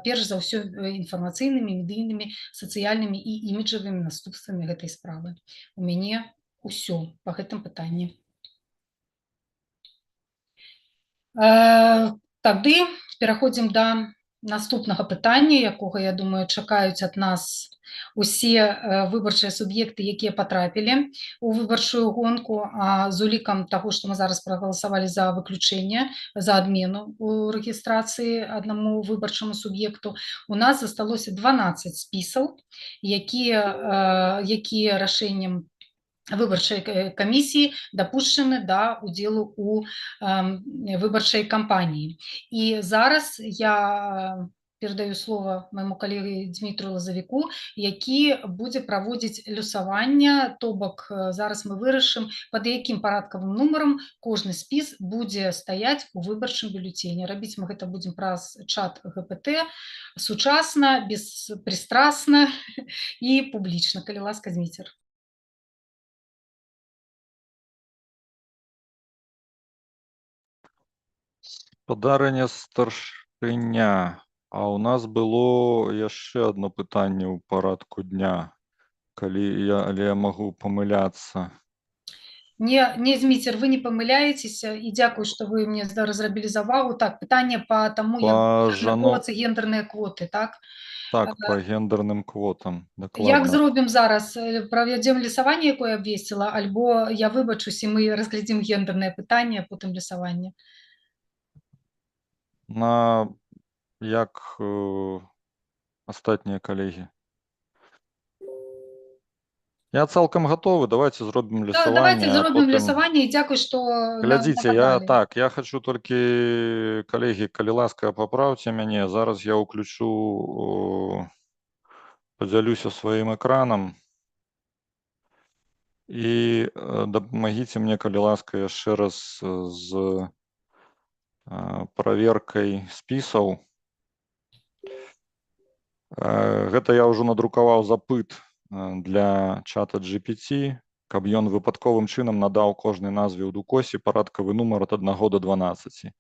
перш за ўсё, інфармацыйнымі, медыйнымі, сацыяльнымі і іміджавымі наступствамі гэтай справы. У мяне ўсё па гэтым пытанні. Тады пераходзім да наступнага пытання, якога, я думаю, чакаюць ад нас усе выбарчыя суб'екты, якія патрапілі у выбарчую гонку, а з улікам таго, што мы зараз прагаласавалі за выключэнне, за адмену у рэгістрацыі аднаму выбарчаму суб'екту, у нас засталося 12 спісаў, якія рашэннем выбарчай камісіі дапушчаны да удзелу ў выбарчай кампаніі. І зараз я перадаю слово майму калегі Дмітру Лазавіку, які будзе праводзіць люсаванне, то бок зараз мы вырашым, пад якім парадкавым нумарам кожны спіс будзе стаяць у выбарчым бюлетэні. Рабіць мы гэта будзем праз чат ГПТ, сучасна, беспрыстрасна і публічна. Калі ласка, Зміцер. Спадарыня старшыня, а ў нас было яшчэ одно пытанне ў парадку дня, але я магу памыляцца. Не, Зміцер, вы не памыляецеся, і дзякую, што вы мне разрабілі завагу. Так, пытанне па таму, як захоўвацца гендерныя квоты, так? Так, па гендерным квотам, дакладна. Як зробім зараз? Правядзем лісаванне, якое абвесціла, альбо я выбачусь, і мы разглядзім гендернае пытанне, а потым лісаванне? Як астатнія калегі. Я цалкам гатовы, давайте зробім лісаванне. Давайте зробім лісаванне, і дзякуй, што глядзіце, я хочу толькі, калегі, калі ласка, папраўце мяне, зараз я ўключу, падзялюся сваім экранам, і дапамагіце мне, калі ласка, яшчэ раз з праверкай спісаў. Гэта я ўжо надрукаваў запыт для чата GPT, каб ён выпадковым чынам надаў кожнай назве ў дукосе парадкавы нумар ад 1 до 12.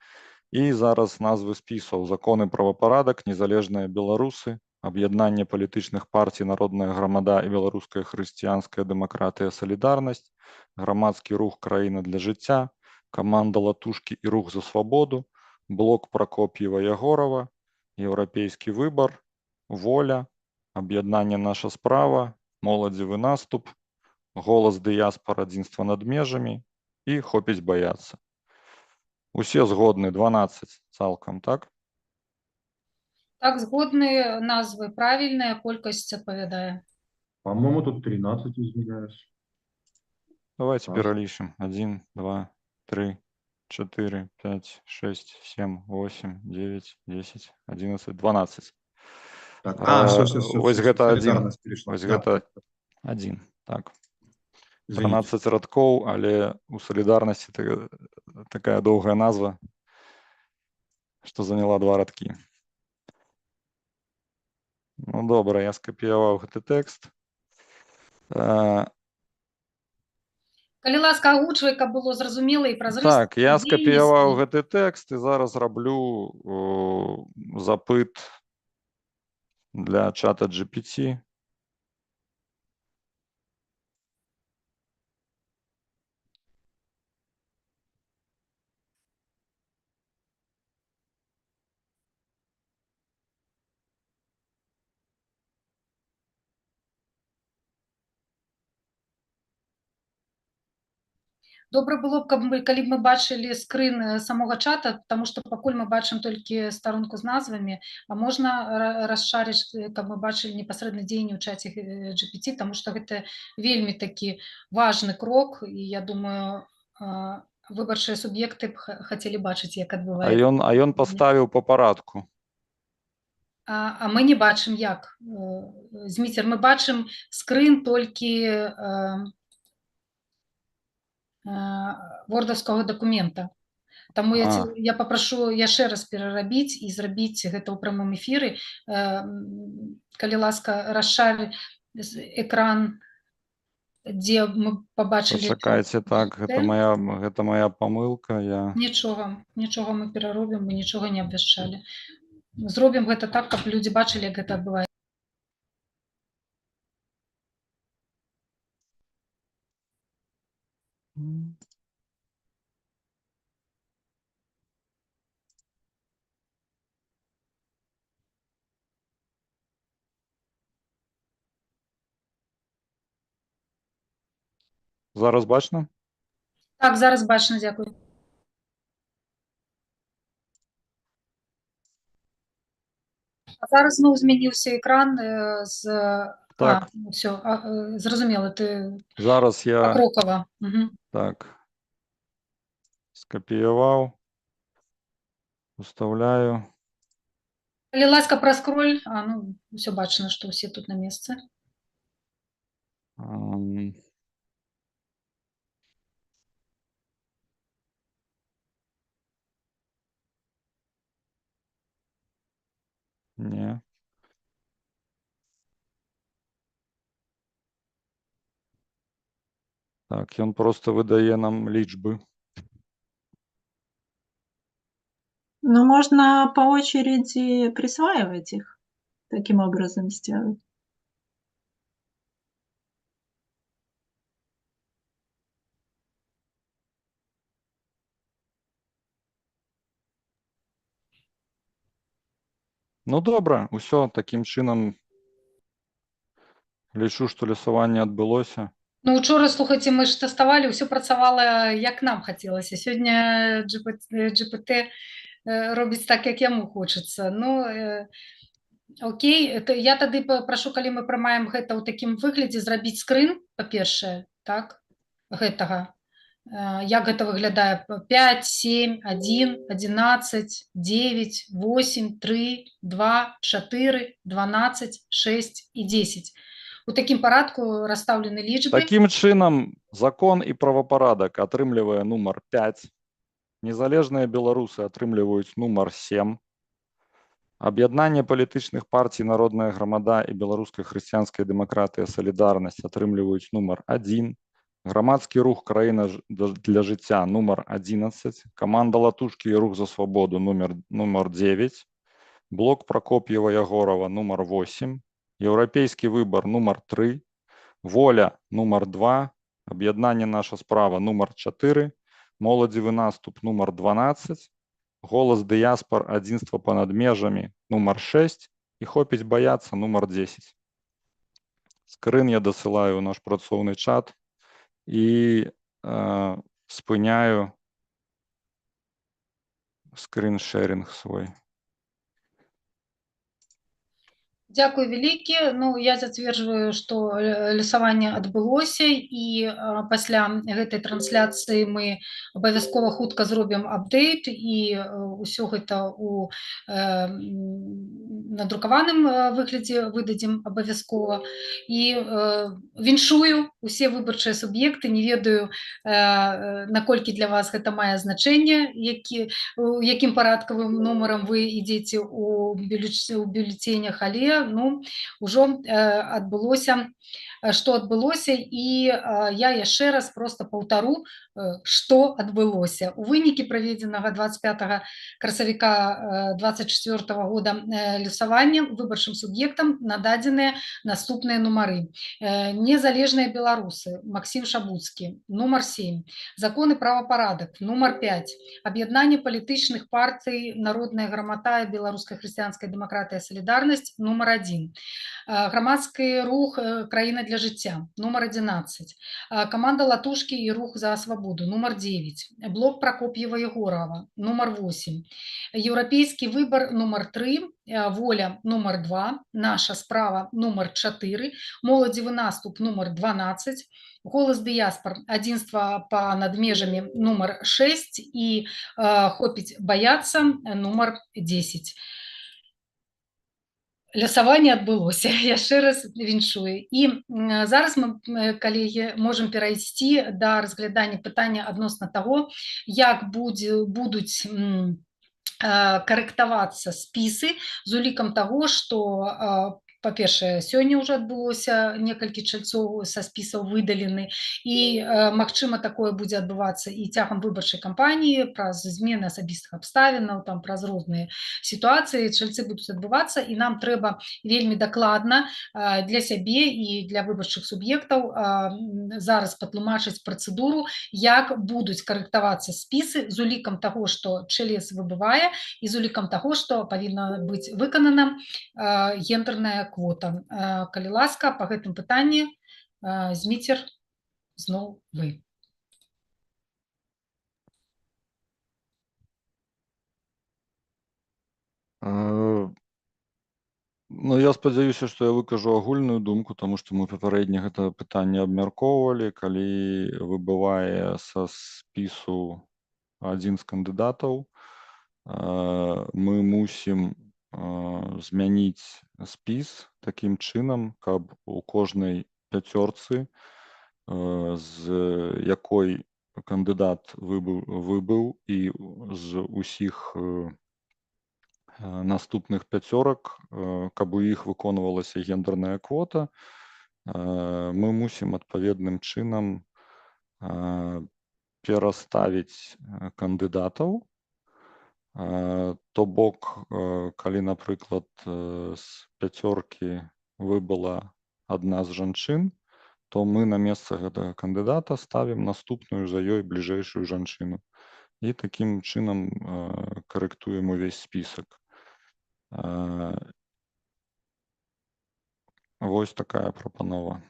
І зараз назвы спісаў: законы, правапарадак, незалежныя беларусы, аб'яднанне палітычных партій, народная грамада і беларуская хрысціянская дэмакратыя, салідарнасць, грамадскі рух краіна для жыцця, каманда Латушкі і рух за свабоду, блок Прокоп'ева Ягорова, еўрапейскі выбар, воля, аб'яднанне наша справа, моладзевы наступ, голас дыяспора, адзінства над межамі і хопіць баяцца. Усе згодны, 12 цалкам, так? Так, згодны, назвы правільныя, колькасць адпавядае. По-моему, тут 13, извиняюсь. Давайте Так. пералічым. 1, 2, 3, 4, 5, 6, 7, 8, 9, 10, 11, 12. Так, Все. все. Вось гэта адзін. Солидарность перешла. Вось Да, гэта так. 1, так. Извините. 13 радкоў, але у салідарнасці такая доўгая назва, што заняла 2 радкі. Ну, добра, я скапіяваў гэты тэкст. Калі ласка, агучвай, каб было зразумела і празрыста. Так, я скапіяваў гэты тэкст і зараз раблю запыт для чата GPT. Добра было б, калі б мы бачылі скрын самога чата, таму што пакуль мы бачым толькі старонку з назвамі, а можна расшарыць, каб мы бачылі непасрэдна дзеянні ў чаце GPT, таму што гэта вельмі такі важны крок, і я думаю, выбарчыя суб'екты б хацелі бачыць, як адбываецца. А ён паставіў па парадку. А мы не бачым як. Зміцер, мы бачым скрын толькі вордаўскага дакумента. Таму я папрашу яшчэ раз перарабіць і зрабіць гэта ў прамым эфіры. Калі ласка, расшарь экран, дзе мы пабачылі... Пачакайце, так, гэта моя памылка. Нічога мы пераробім, мы нічога не абвяшчалі. Зробім гэта так, каб людзі бачылі, як гэта адбываецца. Зараз бачна? Так, зараз бачна, дзякуй. А зараз зноў змяніўся экран з... Так. Все, зразумела, ты... Зараз я... Покрокова. Так. Скапіяваў. Уставляю. Калі ласка, праскроль. Все бачна, што ўсе тут на месцы. Не. Так, ён просто выдае нам лічбы. Но можно по очереди присваивать их, таким образом сделать. Ну, добра, усё, такім чынам лічу, што лёсаванне адбылося. Ну, учора, слухайце, мы ж тэставалі, ўсё працавала, як нам хацелася. Сёння GPT робіць так, як яму хочацца. Ну, окей, я тады прашу, калі мы прымаем гэта ў такім выглядзе, зрабіць скрын, па-першае, так, гэтага. Як гэта выглядае? 5, 7, 1, 11, 9, 8, 3, 2, 4, 12, 6 і 10. У такім парадку расстаўлены лічбы. Такім чынам, закон і правапарадак атрымлівае нумар 5, незалежныя беларусы атрымліваюць нумар 7, Аб'яднанне палітычных партій «Народная грамада» і «Беларуская хрысціянская дэмакратыя Салідарнасць» атрымліваюць нумар 1, грамадскі рух «Краіна для жыцця» нумар 11, каманда «Латушкі» і рух за свабоду нумар 9, блок Прокоп'ева-Ягорова нумар 8, еўрапейскі выбар нумар 3, воля нумар 2, аб'яднанне «Наша справа» нумар 4, моладзевы наступ нумар 12, голас дыяспор адзінства па-над межамі нумар 6 і хопіць баяцца нумар 10. Скрын я дасылаю ў наш працоўны чат і спыняю скріншэринг свой. Дзякуй вялікі. Ну, я зацверджваю, што лёсаванне адбылося, і пасля гэтай трансляцыі мы абавязкова хутка зробім апдейт, і ўсё гэта у надрукаваным выглядзе выдадзім абавязкова. І віншую усе выбарчыя суб'екты. Не ведаю, наколькі для вас гэта мае значэнне, якім парадкавым нумарам вы ідзеце ў бюлетенях, але ну, ўжо адбылося, што адбылося, і я яшчэ раз просто паўтару, што адбылося. У вынікі праведзенага 25 красавіка 24 года лёсавання выбарчым суб'ектам нададзеныя наступныя нумары. Незалежныя беларусы, Максім Шабуцкі, нумар 7, закон і правапарадак, нумар 5, аб'яднанне палітычных партый «Народная грамада» і «Беларуская хрысціянская дэмакратыя Салідарнасць» нумар 1, грамадскі рух «Краіна для жыцця» нумар 11, каманда «Латушкі» і рух за свабоду нумар 9, блок Прокоп'ева-Ягорова нумар 8, еўрапейскі выбар нумар 3, воля нумар 2, наша справа нумар 4, моладзевы наступ нумар 12, голас дыяспор адзінства па-над межамі нумар 6 і хопіць баяцца нумар 10. Лёсаванне адбылося, яшчэ раз віншую. І зараз мы, калегі, можам перайсці да разглядання пытання адносна таго, як будуць карэктавацца спісы з улікам таго, што па-першае, сёння ўжо адбылося некалькі чальцоў са спісаў выдалены, і магчыма такое будзе адбывацца і цягам выбарчай кампаніі праз змены асабістых абставінаў, там праз розныя сітуацыі чальцы будуць адбывацца, і нам трэба вельмі дакладна для сябе і для выбарчых суб'ектаў зараз патлумачыць працэдуру, як будуць карэктавацца спісы з улікам таго, што чэлес выбывае, і з улікам таго, што павінна быць выканана гендерная квота. Калі ласка, па гэтым пытанні, Зміцер, зноў вы. Ну, я спадзяюся, што я выкажу агульную думку, таму што мы папярэдне гэта пытанне абмяркоўвалі, калі выбывае са спісу адзін з кандыдатаў, мы мусім змяніць спіс такім чынам, каб у кожнай пяцёрцы, з якой кандыдат выбыў, і з усіх наступных пяцёрак, каб у іх выконвалася гендерная квота, мы мусім адпаведным чынам пераставіць кандыдатаў. То бок, калі, напрыклад, з пяцёркі выбыла адна з жанчын, то мы на месца гэтага кандыдата ставім наступную за ёй бліжэйшую жанчыну. І такім чынам карэктуем увесь спісак. Вось такая прапанова.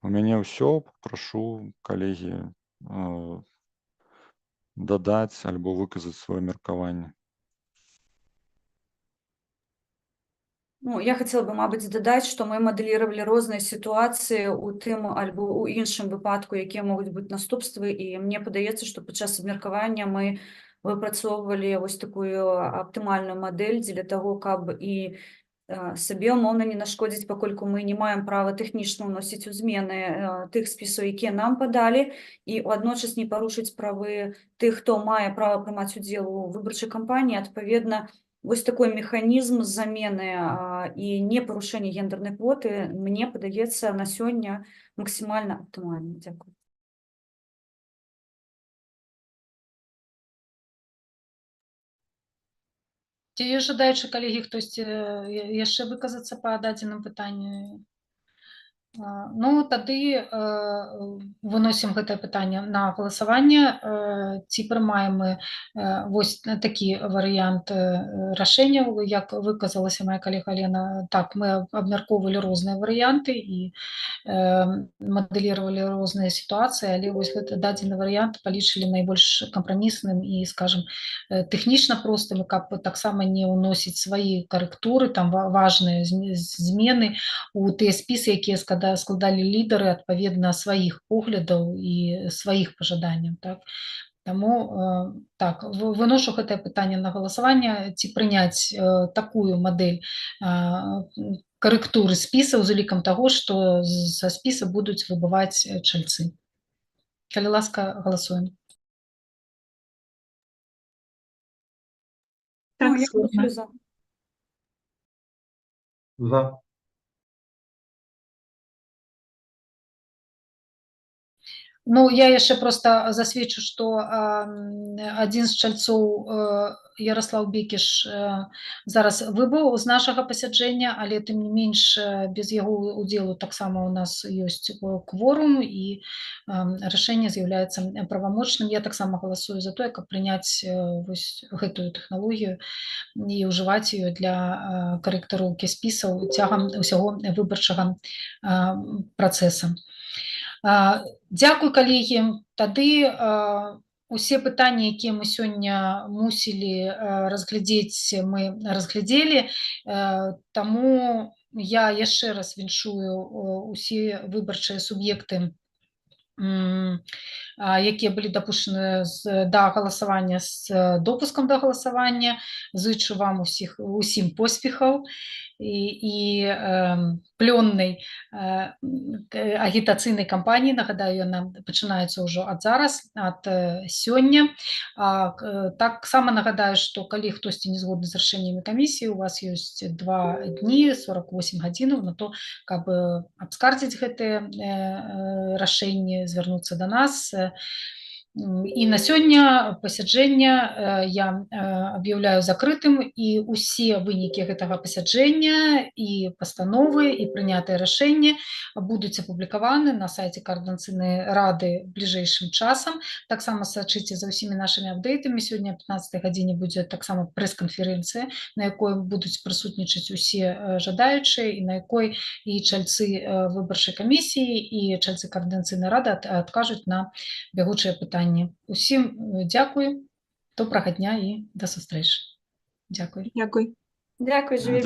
У мяне ўсё. Прашу, калегі, дадаць альбо выказаць сваё меркаванне. Ну, я хотела бы, мабыць, дадаць, што мы мадэліравалі розныя сітуацыі ў тым альбо ў іншым выпадку, якія могуць быць наступствы, і мне падаецца, што падчас абмеркавання мы выпрацоўвалі вось такую аптымальную мадэль дзеля таго, каб і сабе умоўна не нашкодзіць, пакольку мы не маем права тэхнічна ўносіць у змены тых спісаў, якія нам падалі, і адносіць не парушыць правы тых, хто мае права прымаць удзел у выбарчай кампаніі. Адпаведна, вось такой механізм замены і не парушэння гендернай квоты, мне падаецца, на сёння максімальна аптымальным. Дзякуй. Ці ёсць жадаючы калегі хтосьці яшчэ выказацца па дадзеным пытанню? Ну, тады выносім гэтае пытанне на галасаванне. Ці прымаем мы вось такі варыянт рашэння, як выказалася моя калега Лена. Так, мы абмяркоўвалі розныя варыянты і мадэліравалі розныя сітуацыі, але вось гэты дадзены варыянт палічылі найбольш кампрамісным і, скажем, тэхнічна простым, каб таксама не ўносіць свае карэктуры, там важныя змены у тыя спісы, якія складалі лідары адпаведна сваіх поглядаў і сваіх пажаданняў. Так? Таму так, выношу гэтае пытанне на галасаванне, ці прыняць такую мадэль карэктуры спісаў з улікам таго, што са спіса будуць выбываць чальцы. Калі ласка, галасуем. Так, Ну, я сложно. голосую за. За. Ну, я яшчэ проста засведчу, што адзін з чальцоў Ярослав Бекіш зараз выбыў з нашага пасяджэння, але тым не менш без яго удзелу таксама ў нас ёсць кворум і рашэнне з'яўляецца правамочным. Я таксама галасую за тое, каб прыняць вось гэтую тэхналогію і ўжываць ее для карэктароўкі спісаў цягам усяго выбарчага працэса. Дзякуй, калегі. Тады усе пытанні, якія мы сёння мусілі разглядзець, мы разглядзелі. Таму я яшчэ раз віншую усе выбарчыя суб'екты, якія былі дапушчаны да галасавання з допускам да галасавання. Зычу вам усім поспехаў і плённай агітацыйнай кампаніі. Нагадаю, яна пачынаецца ўжо ад зараз, ад сёння. Таксама нагадаю, што калі хтосьці не згодны з рашэннямі камісіі, у вас ёсць 2 дні, 48 гадзінаў на то, каб абскардзіць гэтыя рашэнні, звярнуцца да нас. І на сёння пасяджэнне я аб'яўляю закрытым, і ўсе вынікі гэтага пасяджэння і пастановы і прынятыя рашэнні будуць апублікаваны на сайце Координацыйнай рады бліжэйшым часам. Таксама сачыце за ўсімі нашымі апдэйтамі. Сёння о 15 гадзіне будзе таксама прэс-канферэнцыя, на якой будуць прысутнічаць усе жадаючыя, і на якой і чальцы выбарчай камісіі, і чальцы Координацыйнай рады адкажуць на бягучыя пытанні. Усім дзякуй, добрага дня і да сустрэчы. Дзякуй. Дякуй. Дякую, жыві.